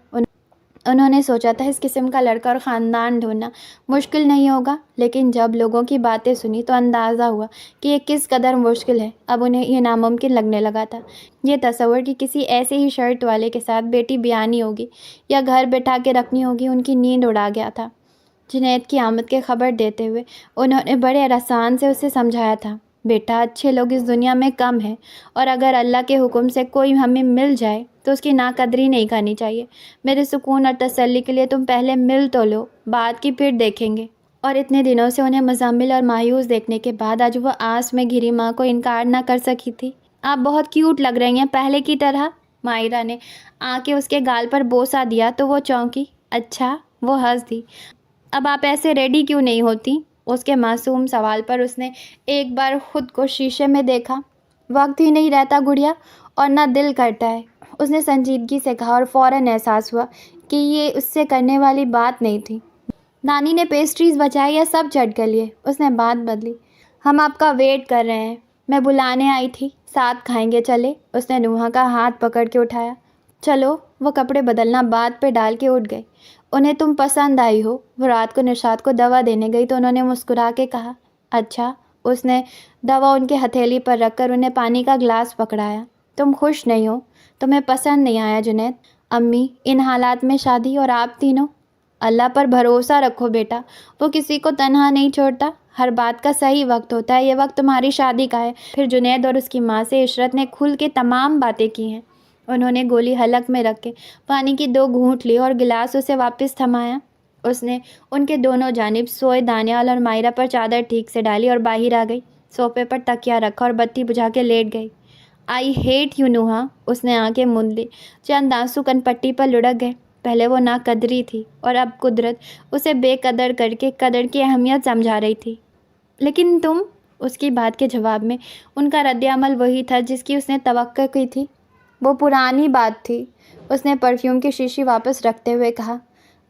انہوں نے سوچا تھا اس قسم کا لڑکا اور خاندان ڈھونڈنا مشکل نہیں ہوگا، لیکن جب لوگوں کی باتیں سنی تو اندازہ ہوا کہ یہ کس قدر مشکل ہے۔ اب انہیں یہ ناممکن لگنے لگا تھا۔ یہ تصور کہ کسی ایسے ہی شرط والے کے ساتھ بیٹی بیانی ہوگی یا گھر بٹھا کے رکھنی ہوگی ان کی نیند اڑا گیا تھا۔ جنید کی آمد کی خبر دیتے ہوئے انہوں نے بڑے احسان سے اسے سمجھایا تھا، بیٹا اچھے لوگ اس دنیا میں کم ہیں، اور اگر اللہ کے حکم سے کوئی ہمیں مل جائے تو اس کی ناقدری نہیں کرنی چاہیے۔ میرے سکون اور تسلی کے لیے تم پہلے مل تو لو، بعد کی پھر دیکھیں گے۔ اور اتنے دنوں سے انہیں مزمل اور مایوس دیکھنے کے بعد آج وہ آس میں گھری ماں کو انکار نہ کر سکی تھی۔ آپ بہت کیوٹ لگ رہی ہیں، پہلے کی طرح۔ مائرہ نے آ کے اس کے گال پر بوسہ دیا تو وہ چونکی۔ اچھا، وہ ہنس دی۔ اب آپ ایسے ریڈی کیوں نہیں ہوتی؟ اس کے معصوم سوال پر اس نے ایک بار خود کو شیشے میں دیکھا۔ وقت ہی نہیں رہتا گڑیا، اور نہ دل کرتا ہے، اس نے سنجیدگی سے کہا، اور فوراً احساس ہوا کہ یہ اس سے کرنے والی بات نہیں تھی۔ نانی نے پیسٹریز بچائی یا سب چٹ کر لیے؟ اس نے بات بدلی۔ ہم آپ کا ویٹ کر رہے ہیں، میں بلانے آئی تھی، ساتھ کھائیں گے چلے؟ اس نے نوحہ کا ہاتھ پکڑ کے اٹھایا۔ چلو۔ وہ کپڑے بدلنا بات پہ ڈال کے اٹھ گئے۔ انہیں تم پسند آئی ہو؟ وہ رات کو نشاط کو دوا دینے گئی تو انہوں نے مسکرا کے کہا۔ اچھا۔ اس نے دوا ان کے ہتھیلی پر رکھ کر انہیں پانی کا گلاس پکڑایا۔ تم خوش نہیں ہو؟ تمہیں پسند نہیں آیا جنید؟ امی، ان حالات میں شادی، اور آپ تینوں؟ اللہ پر بھروسہ رکھو بیٹا، وہ کسی کو تنہا نہیں چھوڑتا۔ ہر بات کا صحیح وقت ہوتا ہے، یہ وقت تمہاری شادی کا ہے۔ پھر جنید اور اس کی ماں سے عشرت نے کھل کے تمام باتیں کی ہیں۔ انہوں نے گولی حلق میں رکھ کے پانی کی 2 گھونٹ لی اور گلاس اسے واپس تھمایا۔ اس نے ان کے دونوں جانب سوئے دانیال اور مائرہ پر چادر ٹھیک سے ڈالی اور باہر آ گئی۔ صوفے پر تکیہ رکھا اور بتی بجھا کے لیٹ گئی۔ I hate you نوحہ۔ اس نے آنکھیں موند لی۔ چند آنسو کن پٹی پر لڑک گئے۔ پہلے وہ ناقدری تھی اور اب قدرت اسے بے قدر کر کے قدر کی اہمیت سمجھا رہی تھی۔ لیکن تم؟ اس کی بات کے جواب میں ان کا رد عمل وہی تھا جس کی اس نے توقع کی تھی۔ وہ پرانی بات تھی۔ اس نے پرفیوم کی شیشی واپس رکھتے ہوئے کہا۔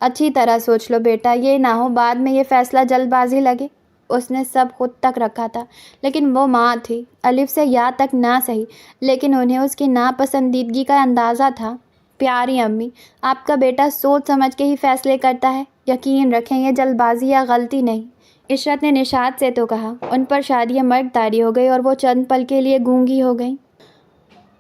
اچھی طرح سوچ لو بیٹا، یہ نہ ہو بعد میں یہ فیصلہ جلد بازی لگے۔ اس نے سب خود تک رکھا تھا، لیکن وہ ماں تھی، الف سے یا تک نہ صحیح، لیکن انہیں اس کی ناپسندیدگی کا اندازہ تھا۔ پیاری امی، آپ کا بیٹا سوچ سمجھ کے ہی فیصلے کرتا ہے، یقین رکھیں یہ جلد بازی یا غلطی نہیں۔ عشرت نے نشاط سے تو کہا۔ ان پر شادی مرگ طاری ہو گئی اور وہ چند پل کے لیے گونگی ہو گئی۔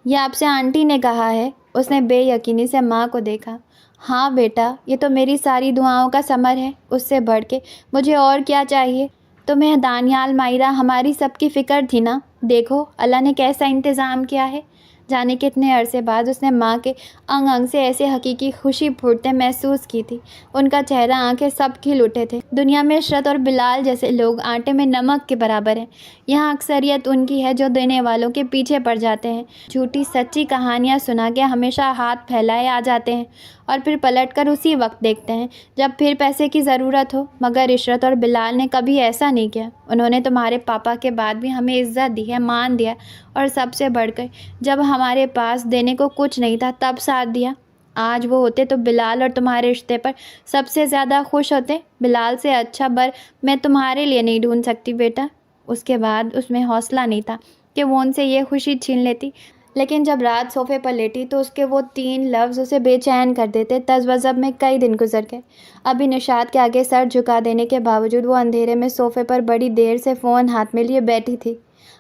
یہ آپ سے آنٹی نے کہا ہے؟ اس نے بے یقینی سے ماں کو دیکھا۔ ہاں بیٹا، یہ تو میری ساری دعاؤں کا ثمر ہے، اس سے بڑھ کے مجھے اور کیا چاہیے؟ تمہیں دانیال، مائرہ، ہماری سب کی فکر تھی نا؟ دیکھو اللہ نے کیسا انتظام کیا ہے۔ جانے کتنے عرصے بعد اس نے ماں کے انگ انگ سے ایسے حقیقی خوشی پھوٹتے محسوس کی تھی۔ ان کا چہرہ، آنکھیں سب کھل اٹھے تھے۔ دنیا میں عشرت اور بلال جیسے لوگ آٹے میں نمک کے برابر ہیں۔ یہاں اکثریت ان کی ہے جو دینے والوں کے پیچھے پڑ جاتے ہیں، جھوٹی سچی کہانیاں سنا کے ہمیشہ ہاتھ پھیلائے آ جاتے ہیں اور پھر پلٹ کر اسی وقت دیکھتے ہیں جب پھر پیسے کی ضرورت ہو۔ مگر عشرت اور بلال نے کبھی ایسا نہیں کیا۔ انہوں نے تمہارے پاپا کے بعد بھی ہمیں عزت دی ہے، مان دیا، اور سب سے بڑھ کر جب ہمارے پاس دینے کو کچھ نہیں تھا تب ساتھ دیا۔ آج وہ ہوتے تو بلال اور تمہارے رشتے پر سب سے زیادہ خوش ہوتے۔ بلال سے اچھا بر میں تمہارے لیے نہیں ڈھونڈ سکتی بیٹا۔ اس کے بعد اس میں حوصلہ نہیں تھا کہ وہ ان سے یہ خوشی چھین لیتی، لیکن جب رات صوفے پر لیٹی تو اس کے وہ 3 لفظ اسے بے چین کر دیتے۔ تذ و ذب میں کئی دن گزر گئے۔ ابھی نشاط کے آگے سر جھکا دینے کے باوجود وہ اندھیرے میں صوفے پر بڑی دیر سے فون ہاتھ میں لیے بیٹھی تھی۔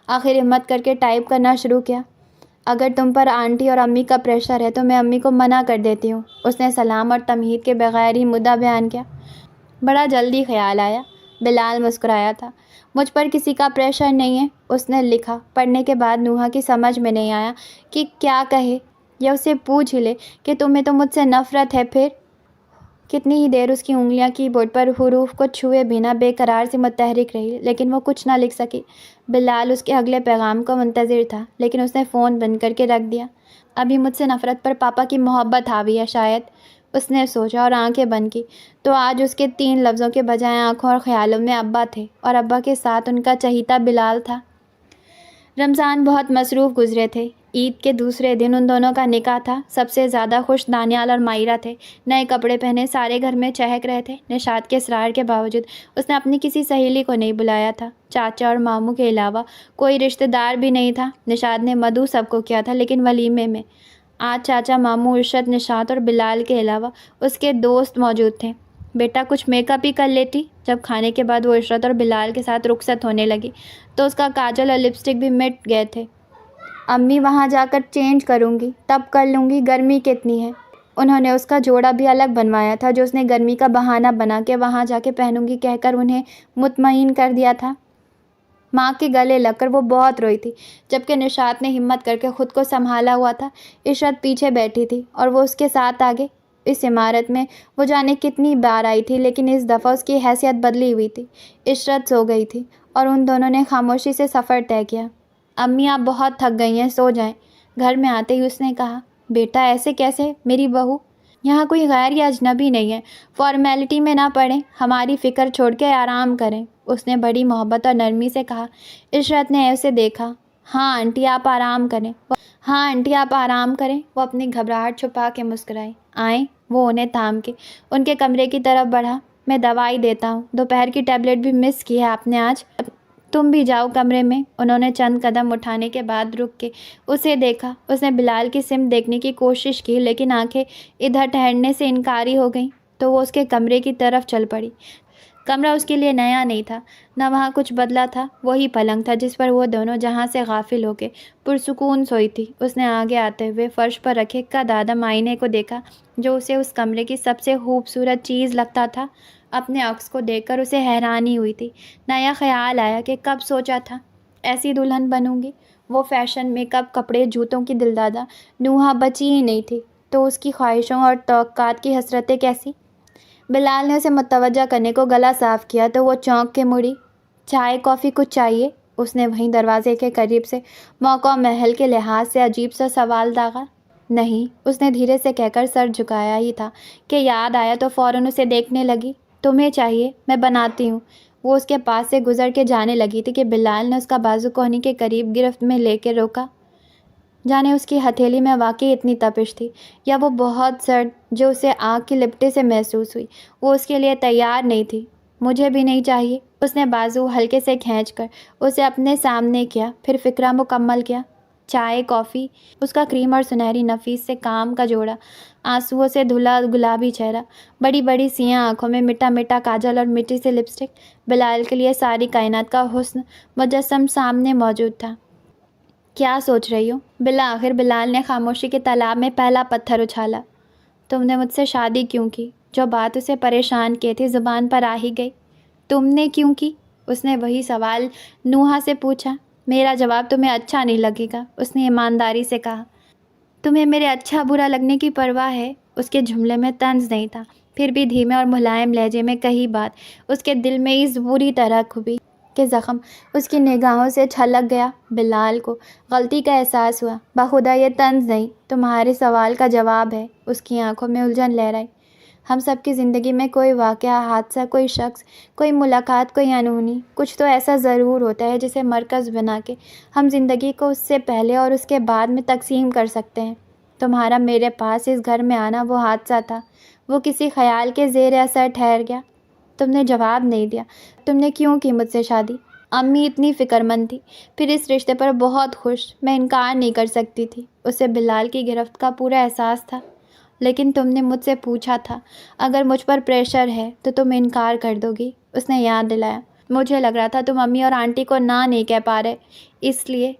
آخر ہمت کر کے ٹائپ کرنا شروع کیا۔ اگر تم پر آنٹی اور امی کا پریشر ہے تو میں امی کو منع کر دیتی ہوں۔ اس نے سلام اور تمہید کے بغیر ہی مدعا بیان کیا۔ بڑا جلدی خیال آیا۔ بلال مسکرایا تھا۔ مجھ پر کسی کا پریشر نہیں ہے، اس نے لکھا۔ پڑھنے کے بعد نوحہ کی سمجھ میں نہیں آیا کہ کیا کہے، یا اسے پوچھ ہی لے کہ تمہیں تو مجھ سے نفرت ہے پھر۔ کتنی ہی دیر اس کی انگلیاں کی بورڈ پر حروف کو چھوئے بنا بے قرار سے متحرک رہی، لیکن وہ کچھ نہ لکھ سکی۔ بلال اس کے اگلے پیغام کو منتظر تھا، لیکن اس نے فون بند کر کے رکھ دیا۔ ابھی مجھ سے نفرت پر پاپا کی محبت حاوی ہے شاید، اس نے سوچا اور آنکھیں بند کی تو آج اس کے 3 لفظوں کے بجائے آنکھوں اور خیالوں میں ابا تھے، اور ابا کے ساتھ ان کا چہیتا بلال تھا۔ رمضان بہت مصروف گزرے تھے۔ عید کے دوسرے دن ان دونوں کا نکاح تھا۔ سب سے زیادہ خوش دانیال اور مائرہ تھے۔ نئے کپڑے پہنے سارے گھر میں چہک رہے تھے۔ نشاط کے اصرار کے باوجود اس نے اپنی کسی سہیلی کو نہیں بلایا تھا۔ چاچا اور ماموں کے علاوہ کوئی رشتہ دار بھی نہیں تھا۔ نشاط نے مدعو سب کو کیا تھا، لیکن ولیمے میں آج چاچا، ماموں، ارشد، نشاط اور بلال کے علاوہ اس کے دوست موجود تھے۔ بیٹا کچھ میک اپ ہی کر لیتی۔ جب کھانے کے بعد وہ ارشد اور بلال کے ساتھ رخصت ہونے لگی تو اس کا کاجل اور لپسٹک بھی مٹ گئے تھے۔ امی، وہاں جا کر چینج کروں گی، تب کر لوں گی، گرمی کتنی ہے۔ انہوں نے اس کا جوڑا بھی الگ بنوایا تھا جو اس نے گرمی کا بہانہ بنا کے وہاں جا کے پہنوں گی کہہ کر انہیں مطمئن کر دیا تھا۔ ماں کے گلے لگ کر وہ بہت روئی تھی، جبکہ نشاط نے ہمت کر کے خود کو سنبھالا ہوا تھا۔ ارشد پیچھے بیٹھی تھی اور وہ اس کے ساتھ آگے۔ اس عمارت میں وہ جانے کتنی بار آئی تھی، لیکن اس دفعہ اس کی حیثیت بدلی ہوئی تھی۔ ارشد سو گئی تھی اور ان دونوں نے خاموشی سے سفر طے کیا۔ امی، آپ بہت تھک گئی ہیں، سو جائیں۔ گھر میں آتے ہی اس نے کہا۔ بیٹا ایسے کیسے؟ میری بہو یہاں کوئی غیر یا اجنبی نہیں ہے، فارمیلٹی میں نہ پڑیں، ہماری فکر چھوڑ کے آرام کریں، اس نے بڑی محبت اور نرمی سے کہا۔ ارشد نے اسے دیکھا۔ ہاں آنٹی، آپ آرام کریں۔ ہاں آنٹی، آپ آرام کریں۔ وہ اپنی گھبراہٹ چھپا کے مسکرائی۔ آئیں۔ وہ انہیں تھام کے ان کے کمرے کی طرف بڑھا۔ میں دوائی دیتا ہوں، دوپہر کی ٹیبلٹ بھی مس کی ہے آپ نے آج، تم بھی جاؤ کمرے میں۔ انہوں نے چند قدم اٹھانے کے بعد رک کے اسے دیکھا۔ اس نے بلال کی سمت دیکھنے کی کوشش کی، لیکن آنکھیں ادھر ٹھہرنے سے انکاری ہو گئیں تو وہ اس کے کمرے کی طرف چل پڑی۔ کمرہ اس کے لیے نیا نہیں تھا، نہ وہاں کچھ بدلا تھا، وہی پلنگ تھا جس پر وہ دونوں جہاں سے غافل ہو کے پرسکون سوئی تھی۔ اس نے آگے آتے ہوئے فرش پر رکھے قد آدم آئینے کو دیکھا جو اسے اس کمرے کی سب سے خوبصورت چیز لگتا تھا۔ اپنے عکس کو دیکھ کر اسے حیرانی ہوئی تھی۔ نیا خیال آیا کہ کب سوچا تھا ایسی دلہن بنوں گی۔ وہ فیشن، میک اپ، کپڑے، جوتوں کی دلدادہ نوحہ بچی ہی نہیں تھی تو اس کی خواہشوں اور توقعات کی حسرتیں کیسی؟ بلال نے اسے متوجہ کرنے کو گلا صاف کیا تو وہ چونک کے مڑی۔ چائے، کافی، کچھ چاہیے؟ اس نے وہیں دروازے کے قریب سے موقع و محل کے لحاظ سے عجیب سا سوال داغا۔ نہیں، اس نے دھیرے سے کہہ کر سر جھکایا ہی تھا کہ یاد آیا تو فوراً اسے دیکھنے لگی۔ تمہیں چاہیے؟ میں بناتی ہوں۔ وہ اس کے پاس سے گزر کے جانے لگی تھی کہ بلال نے اس کا بازو کوہنی کے قریب گرفت میں لے کے روکا۔ جانے اس کی ہتھیلی میں واقعی اتنی تپش تھی یا وہ بہت سرد جو اسے آگ کی لپٹے سے محسوس ہوئی۔ وہ اس کے لیے تیار نہیں تھی۔ مجھے بھی نہیں چاہیے۔ اس نے بازو ہلکے سے کھینچ کر اسے اپنے سامنے کیا، پھر فکرہ مکمل کیا۔ چائے، کافی؟ اس کا کریم اور سنہری نفیس سے کام کا جوڑا، آنسوؤں سے دھلا گلابی چہرہ، بڑی بڑی سیاہ آنکھوں میں مٹا مٹا کاجل اور مٹی سے لپسٹک، بلال کے لیے ساری کائنات کا حسن مجسم سامنے موجود تھا۔ کیا سوچ رہی ہو؟ بالآخر بلال نے خاموشی کے تالاب میں پہلا پتھر اچھالا۔ تم نے مجھ سے شادی کیوں کی؟ جو بات اسے پریشان کی تھی زبان پر آ ہی گئی۔ تم نے کیوں کی؟ اس نے وہی سوال نوحہ سے پوچھا۔ میرا جواب تمہیں اچھا نہیں لگے گا، اس نے ایمانداری سے کہا۔ تمہیں میرے اچھا برا لگنے کی پرواہ ہے؟ اس کے جملے میں طنز نہیں تھا، پھر بھی دھیمے اور ملائم لہجے میں کہی بات اس کے دل میں اس بری طرح کھبی کہ زخم اس کی نگاہوں سے چھلک گیا۔ بلال کو غلطی کا احساس ہوا۔ بخدا یہ طنز نہیں، تمہارے سوال کا جواب ہے۔ اس کی آنکھوں میں الجھن لہرائی۔ ہم سب کی زندگی میں کوئی واقعہ، حادثہ، کوئی شخص، کوئی ملاقات، کوئی انہونی کچھ تو ایسا ضرور ہوتا ہے جسے مرکز بنا کے ہم زندگی کو اس سے پہلے اور اس کے بعد میں تقسیم کر سکتے ہیں۔ تمہارا میرے پاس اس گھر میں آنا وہ حادثہ تھا، وہ کسی خیال کے زیر اثر ٹھہر گیا۔ تم نے جواب نہیں دیا۔ تم نے کیوں کی مجھ سے شادی؟ امی اتنی فکر مند تھی، پھر اس رشتے پر بہت خوش، میں انکار نہیں کر سکتی تھی۔ اسے بلال کی گرفت کا پورا احساس تھا۔ لیکن تم نے مجھ سے پوچھا تھا اگر مجھ پر پریشر ہے تو تم انکار کر دو گی، اس نے یاد دلایا۔ مجھے لگ رہا تھا تم امی اور آنٹی کو نہ نہیں کہہ پا رہے، اس لیے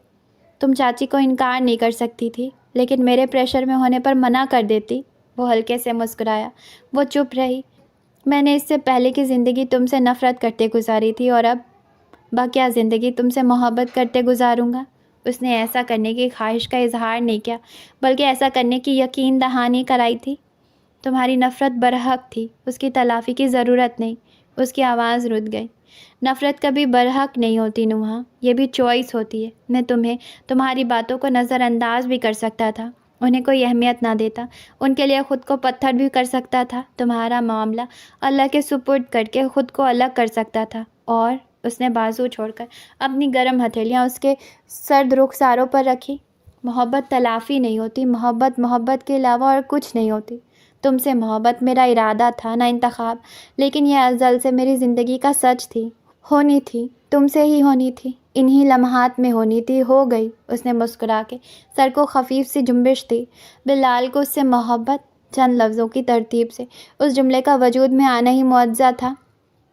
تم چاچی کو انکار نہیں کر سکتی تھی، لیکن میرے پریشر میں ہونے پر منع کر دیتی۔ وہ ہلکے سے مسکرایا۔ وہ چپ رہی۔ میں نے اس سے پہلے کی زندگی تم سے نفرت کرتے گزاری تھی اور اب باقیہ زندگی تم سے محبت کرتے گزاروں گا۔ اس نے ایسا کرنے کی خواہش کا اظہار نہیں کیا، بلکہ ایسا کرنے کی یقین دہانی کرائی تھی۔ تمہاری نفرت برحق تھی، اس کی تلافی کی ضرورت نہیں۔ اس کی آواز رک گئی۔ نفرت کبھی برحق نہیں ہوتی نوحہ، یہ بھی چوائس ہوتی ہے۔ میں تمہیں تمہاری باتوں کو نظر انداز بھی کر سکتا تھا، انہیں کوئی اہمیت نہ دیتا، ان کے لیے خود کو پتھر بھی کر سکتا تھا، تمہارا معاملہ اللہ کے سپرد کر کے خود کو الگ کر سکتا تھا، اور اس نے بازو چھوڑ کر اپنی گرم ہتھیلیاں اس کے سرد رخساروں پر رکھی۔ محبت تلافی نہیں ہوتی، محبت محبت کے علاوہ اور کچھ نہیں ہوتی۔ تم سے محبت میرا ارادہ تھا، نہ انتخاب، لیکن یہ ازل سے میری زندگی کا سچ تھی، ہونی تھی، تم سے ہی ہونی تھی۔ انہی لمحات میں ہونی تھی، ہو گئی۔ اس نے مسکرا کے سر کو خفیف سی جنبش دی۔ بلال کو اس سے محبت چند لفظوں کی ترتیب سے اس جملے کا وجود میں آنا ہی معجزہ تھا۔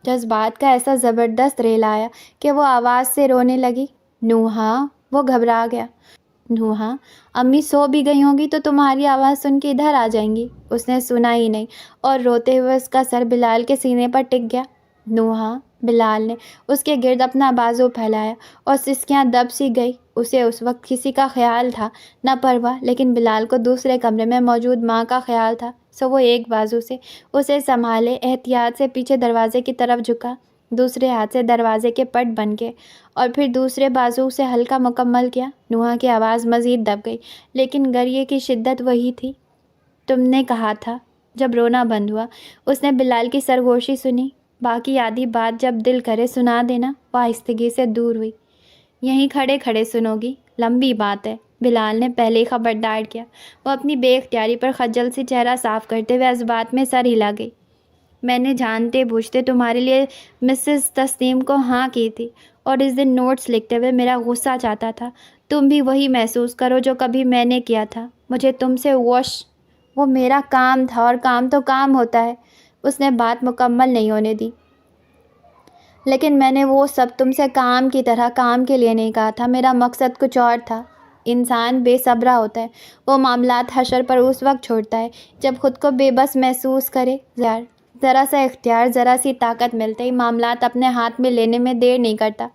جذبات کا ایسا زبردست ریل آیا کہ وہ آواز سے رونے لگی۔ نوحہ! وہ گھبرا گیا۔ نوحہ، امی سو بھی گئی ہوں گی تو تمہاری آواز سن کے ادھر آ جائیں گی۔ اس نے سنا ہی نہیں اور روتے ہوئے اس کا سر بلال کے سینے پر ٹک گیا۔ نوحہ! بلال نے اس کے گرد اپنا بازو پھیلایا اور سسکیاں دب سی گئی۔ اسے اس وقت کسی کا خیال تھا نہ پرواہ، لیکن بلال کو دوسرے کمرے میں موجود ماں کا خیال تھا، سو وہ ایک بازو سے اسے سنبھالے احتیاط سے پیچھے دروازے کی طرف جھکا، دوسرے ہاتھ سے دروازے کے پٹ بن کے اور پھر دوسرے بازو سے ہلکا مکمل کیا۔ نوحہ کی آواز مزید دب گئی، لیکن گریے کی شدت وہی تھی۔ تم نے کہا تھا۔ جب رونا بند ہوا اس نے بلال کی سرگوشی سنی۔ باقی آدھی بات جب دل کرے سنا دینا۔ وہ آہستگی سے دور ہوئی۔ یہیں کھڑے کھڑے سنو گی، لمبی بات ہے، بلال نے پہلے ہی خبردار کیا۔ وہ اپنی بے اختیاری پر خجل سی چہرہ صاف کرتے ہوئے اس بات میں سر ہلا گئی۔ میں نے جانتے بوجھتے تمہارے لیے مسز تسنیم کو ہاں کی تھی، اور اس دن نوٹس لکھتے ہوئے میرا غصہ چاہتا تھا تم بھی وہی محسوس کرو جو کبھی میں نے کیا تھا۔ مجھے تم سے وہ میرا کام تھا، اور کام تو کام ہوتا ہے۔ اس نے بات مکمل نہیں ہونے دی۔ لیکن میں نے وہ سب تم سے کام کی طرح کام کے لیے نہیں کہا تھا، میرا مقصد کچھ اور تھا۔ انسان بے صبرا ہوتا ہے، وہ معاملات حشر پر اس وقت چھوڑتا ہے جب خود کو بے بس محسوس کرے۔ ذرا سا اختیار، ذرا سی طاقت ملتے ہی معاملات اپنے ہاتھ میں لینے میں دیر نہیں کرتا۔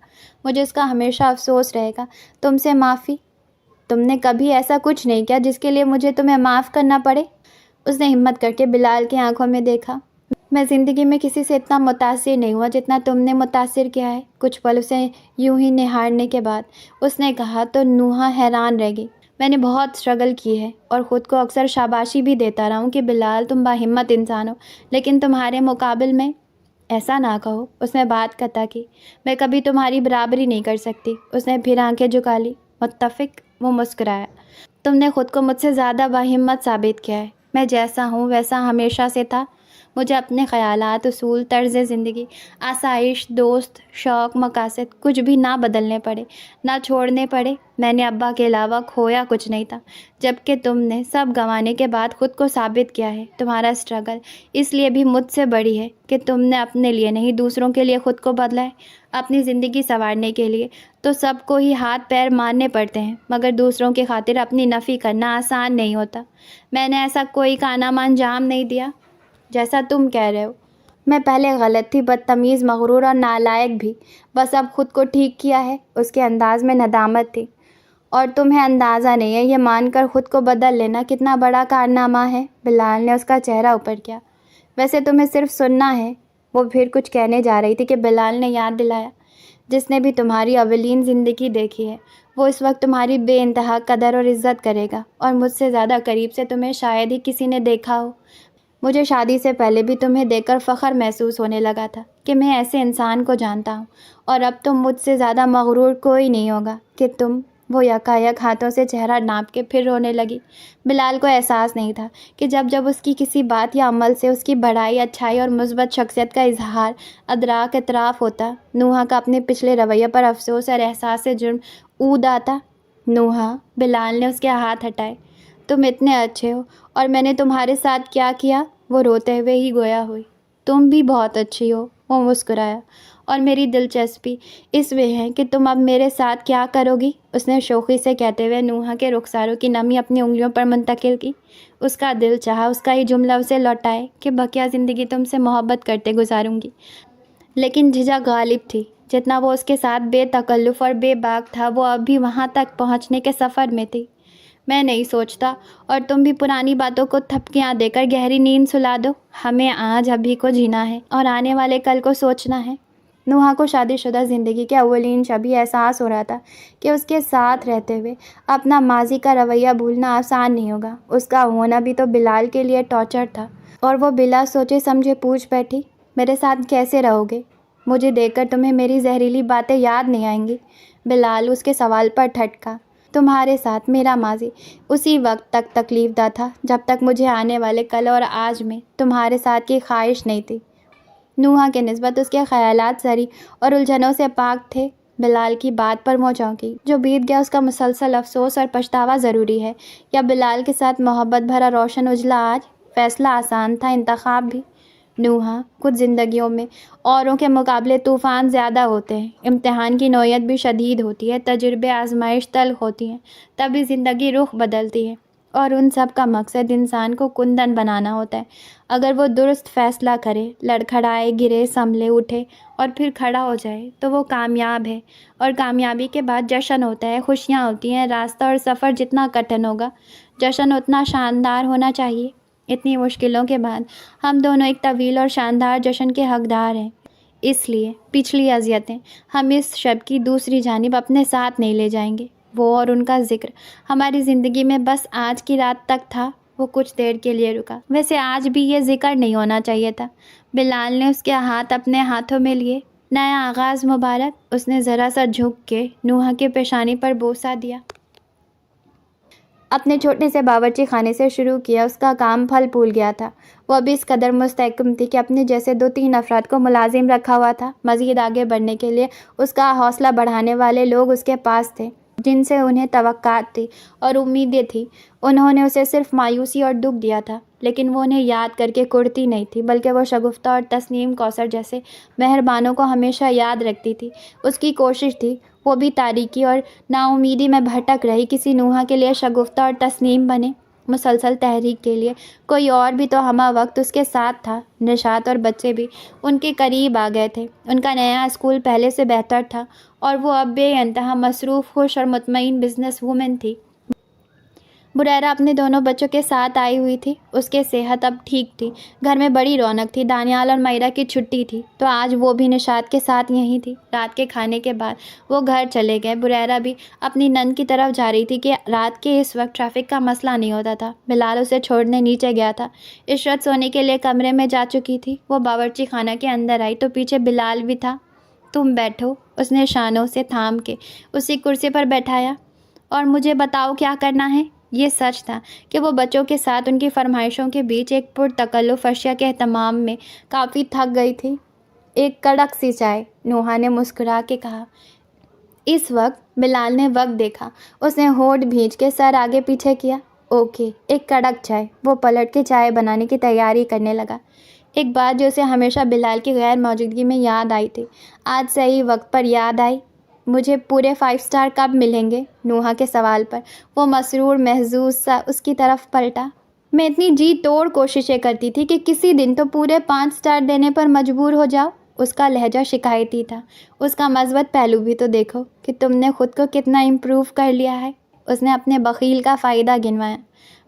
مجھے اس کا ہمیشہ افسوس رہے گا۔ تم سے معافی؟ تم نے کبھی ایسا کچھ نہیں کیا جس کے لیے مجھے تمہیں معاف کرنا پڑے؟ اس نے ہمت کر کے بلال کی آنکھوں میں دیکھا۔ میں زندگی میں کسی سے اتنا متاثر نہیں ہوا جتنا تم نے متاثر کیا ہے۔ کچھ پل اسے یوں ہی نہارنے کے بعد اس نے کہا تو نوحہ حیران رہ گئی۔ میں نے بہت اسٹرگل کی ہے اور خود کو اکثر شاباشی بھی دیتا رہا ہوں کہ بلال تم باہمت انسان ہو، لیکن تمہارے مقابل میں ایسا نہ کہو۔ اس نے بات قطع کی۔ میں کبھی تمہاری برابری نہیں کر سکتی۔ اس نے پھر آنکھیں جھکا لی۔ متفق؟ وہ مسکرایا۔ تم نے خود کو مجھ سے زیادہ باہمت ثابت کیا ہے۔ میں جیسا ہوں ویسا ہمیشہ سے تھا۔ مجھے اپنے خیالات، اصول، طرز زندگی، آسائش، دوست، شوق، مقاصد کچھ بھی نہ بدلنے پڑے، نہ چھوڑنے پڑے۔ میں نے ابا کے علاوہ کھویا کچھ نہیں تھا، جبکہ تم نے سب گنوانے کے بعد خود کو ثابت کیا ہے۔ تمہارا اسٹرگل اس لیے بھی مجھ سے بڑی ہے کہ تم نے اپنے لیے نہیں دوسروں کے لیے خود کو بدلا ہے۔ اپنی زندگی سنوارنے کے لیے تو سب کو ہی ہاتھ پیر مارنے پڑتے ہیں، مگر دوسروں کی خاطر اپنی نفی کرنا آسان نہیں ہوتا۔ میں نے ایسا کوئی کارنامہ انجام نہیں دیا جیسا تم کہہ رہے ہو۔ میں پہلے غلط تھی، بدتمیز، مغرور اور نالائق بھی، بس اب خود کو ٹھیک کیا ہے۔ اس کے انداز میں ندامت تھی۔ اور تمہیں اندازہ نہیں ہے یہ مان کر خود کو بدل لینا کتنا بڑا کارنامہ ہے۔ بلال نے اس کا چہرہ اوپر کیا۔ ویسے تمہیں صرف سننا ہے۔ وہ پھر کچھ کہنے جا رہی تھی کہ بلال نے یاد دلایا، جس نے بھی تمہاری اولین زندگی دیکھی ہے وہ اس وقت تمہاری بے انتہا قدر اور عزت کرے گا، اور مجھ سے زیادہ قریب سے تمہیں شاید ہی کسی نے دیکھا ہو۔ مجھے شادی سے پہلے بھی تمہیں دیکھ کر فخر محسوس ہونے لگا تھا کہ میں ایسے انسان کو جانتا ہوں، اور اب تم مجھ سے زیادہ مغرور کوئی نہیں ہوگا کہ تم۔ وہ یکایک ہاتھوں سے چہرہ ناپ کے پھر رونے لگی۔ بلال کو احساس نہیں تھا کہ جب اس کی کسی بات یا عمل سے اس کی بڑائی، اچھائی اور مثبت شخصیت کا اظہار ادراک اعتراف ہوتا، نوحہ کا اپنے پچھلے رویے پر افسوس اور احساس جرم اود آتا۔ نوحہ! بلال نے اس کے ہاتھ ہٹائے۔ تم اتنے اچھے ہو، اور میں نے تمہارے ساتھ کیا کیا؟ وہ روتے ہوئے ہی گویا ہوئی۔ تم بھی بہت اچھی ہو۔ وہ مسکرایا۔ اور میری دلچسپی اس میں ہے کہ تم اب میرے ساتھ کیا کرو گی؟ اس نے شوخی سے کہتے ہوئے نوحہ کے رخساروں کی نمی اپنی انگلیوں پر منتقل کی۔ اس کا دل چاہا اس کا یہ جملہ اسے لوٹائے کہ بقیہ زندگی تم سے محبت کرتے گزاروں گی، لیکن جھجک غالب تھی۔ جتنا وہ اس کے ساتھ بے تکلف اور بے باک تھا، وہ اب بھی وہاں تک پہنچنے کے سفر میں تھی۔ میں نہیں سوچتا، اور تم بھی پرانی باتوں کو تھپکیاں دے کر گہری نیند سلا دو۔ ہمیں آج ابھی کو جینا ہے اور آنے والے کل کو سوچنا ہے۔ نوحہ کو شادی شدہ زندگی کے اولین شب ہی احساس ہو رہا تھا کہ اس کے ساتھ رہتے ہوئے اپنا ماضی کا رویہ بھولنا آسان نہیں ہوگا۔ اس کا ہونا بھی تو بلال کے لیے ٹارچر تھا، اور وہ بلا سوچے سمجھے پوچھ بیٹھی، میرے ساتھ کیسے رہو گے؟ مجھے دیکھ کر تمہیں میری زہریلی باتیں یاد نہیں آئیں گی؟ بلال اس کے سوال پر ٹھٹکا۔ تمہارے ساتھ میرا ماضی اسی وقت تک تکلیف دہ تھا جب تک مجھے آنے والے کل اور آج میں تمہارے ساتھ کی خواہش نہیں تھی۔ نوحہ کے نسبت اس کے خیالات سری اور الجھنوں سے پاک تھے۔ بلال کی بات پر وہ چونکی۔ جو بیت گیا اس کا مسلسل افسوس اور پچھتاوا ضروری ہے، یا بلال کے ساتھ محبت بھرا روشن اجلا آج؟ فیصلہ آسان تھا، انتخاب بھی۔ نوحہ، کچھ زندگیوں میں اوروں کے مقابلے طوفان زیادہ ہوتے ہیں، امتحان کی نوعیت بھی شدید ہوتی ہے، تجربے آزمائش تلخ ہوتی ہیں، تبھی زندگی رخ بدلتی ہے، اور ان سب کا مقصد انسان کو کندن بنانا ہوتا ہے۔ اگر وہ درست فیصلہ کرے، لڑکھڑائے، گرے، سنبھلے، اٹھے اور پھر کھڑا ہو جائے تو وہ کامیاب ہے، اور کامیابی کے بعد جشن ہوتا ہے، خوشیاں ہوتی ہیں۔ راستہ اور سفر جتنا کٹھن ہوگا، جشن اتنا شاندار ہونا چاہیے۔ اتنی مشکلوں کے بعد ہم دونوں ایک طویل اور شاندار جشن کے حقدار ہیں، اس لیے پچھلی اذیتیں ہم اس شب کی دوسری جانب اپنے ساتھ نہیں لے جائیں گے۔ وہ اور ان کا ذکر ہماری زندگی میں بس آج کی رات تک تھا، وہ کچھ دیر کے لیے رکا۔ ویسے آج بھی یہ ذکر نہیں ہونا چاہیے تھا۔ بلال نے اس کے ہاتھ اپنے ہاتھوں میں لیے۔ نیا آغاز مبارک، اس نے ذرا سا جھک کے نوحہ کے پیشانی پر بوسہ دیا۔ اپنے چھوٹے سے باورچی خانے سے شروع کیا، اس کا کام پھل پھول گیا تھا۔ وہ ابھی اس قدر مستحکم تھی کہ اپنے جیسے 2-3 افراد کو ملازم رکھا ہوا تھا۔ مزید آگے بڑھنے کے لیے اس کا حوصلہ بڑھانے والے لوگ اس کے پاس تھے، جن سے انہیں توقعات تھی اور امیدیں تھیں۔ انہوں نے اسے صرف مایوسی اور دکھ دیا تھا، لیکن وہ انہیں یاد کر کے کڑتی نہیں تھی، بلکہ وہ شگفتہ اور تسنیم کوثر جیسے مہربانوں کو ہمیشہ یاد رکھتی تھی۔ اس کی کوشش تھی وہ بھی تاریکی اور ناامیدی میں بھٹک رہی کسی نوحہ کے لیے شگفتہ اور تسنیم بنے۔ مسلسل تحریک کے لیے کوئی اور بھی تو ہمہ وقت اس کے ساتھ تھا۔ نشاط اور بچے بھی ان کے قریب آ گئے تھے۔ ان کا نیا اسکول پہلے سے بہتر تھا، اور وہ اب بے انتہا مصروف، خوش اور مطمئن بزنس وومن تھی۔ بریرہ اپنے دونوں بچوں کے ساتھ آئی ہوئی تھی۔ اس کی صحت اب ٹھیک تھی، گھر میں بڑی رونق تھی۔ دانیال اور مائرہ کی چھٹی تھی، تو آج وہ بھی نشاط کے ساتھ یہیں تھی۔ رات کے کھانے کے بعد وہ گھر چلے گئے۔ بریرہ بھی اپنی نند کی طرف جا رہی تھی کہ رات کے اس وقت ٹریفک کا مسئلہ نہیں ہوتا تھا۔ بلال اسے چھوڑنے نیچے گیا تھا۔ عشرت سونے کے لیے کمرے میں جا چکی تھی۔ وہ باورچی خانہ کے اندر آئی تو پیچھے بلال بھی تھا۔ تم بیٹھو، اس نے شانوں سے تھام کے اسی کرسی پر بیٹھایا۔ اور مجھے بتاؤ کیا کرنا ہے؟ یہ سچ تھا کہ وہ بچوں کے ساتھ ان کی فرمائشوں کے بیچ ایک پرتکلف اشیاء کے اہتمام میں کافی تھک گئی تھی۔ ایک کڑک سی چائے، نوحہ نے مسکرا کے کہا۔ اس وقت بلال نے وقت دیکھا۔ اس نے ہونٹ بھینچ کے سر آگے پیچھے کیا۔ اوکے، ایک کڑک چائے۔ وہ پلٹ کے چائے بنانے کی تیاری کرنے لگا۔ ایک بات جو اسے ہمیشہ بلال کی غیر موجودگی میں یاد آئی تھی، آج صحیح وقت پر یاد آئی۔ مجھے پورے 5 اسٹار کب ملیں گے؟ نوحہ کے سوال پر وہ مسرور محظوظ سا اس کی طرف پلٹا۔ میں اتنی جی توڑ کوششیں کرتی تھی کہ کسی دن تو پورے 5 اسٹار دینے پر مجبور ہو جاؤ۔ اس کا لہجہ شکایتی تھا۔ اس کا مثبت پہلو بھی تو دیکھو کہ تم نے خود کو کتنا امپروو کر لیا ہے۔ اس نے اپنے بخیل کا فائدہ گنوایا۔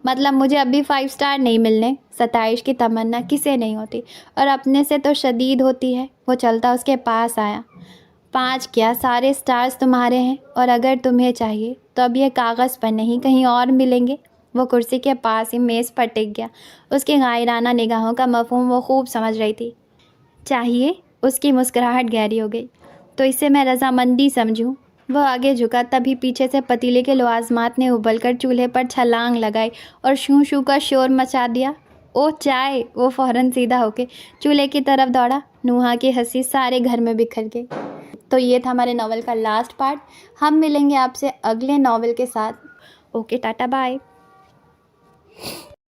مطلب مجھے ابھی 5 اسٹار نہیں ملنے؟ ستائش کی تمنا کسے نہیں ہوتی، اور اپنے سے تو شدید ہوتی ہے۔ وہ چلتا اس کے پاس آیا۔ 5 کیا، سارے اسٹارز تمہارے ہیں، اور اگر تمہیں چاہیے تو اب یہ کاغذ پر نہیں کہیں اور ملیں گے۔ وہ کرسی کے پاس ہی میز پر ٹک گیا۔ اس کی غائرانہ نگاہوں کا مفہوم وہ خوب سمجھ رہی تھی۔ چاہیے؟ اس کی مسکراہٹ گہری ہو گئی۔ تو اسے میں رضامندی سمجھوں؟ وہ آگے جھکا، تبھی پیچھے سے پتیلے کے لوازمات نے ابل کر چولہے پر چھلانگ لگائی اور شوں شوں کا شور مچا دیا۔ اوہ چائے! وہ فوراً سیدھا ہو کے چولہے کی طرف دوڑا۔ نوحہ کی ہنسی سارے گھر میں بکھر گئی۔ تو یہ تھا ہمارے ناول کا لاسٹ پارٹ۔ ہم ملیں گے آپ سے اگلے ناول کے ساتھ۔ Okay, tata, bye.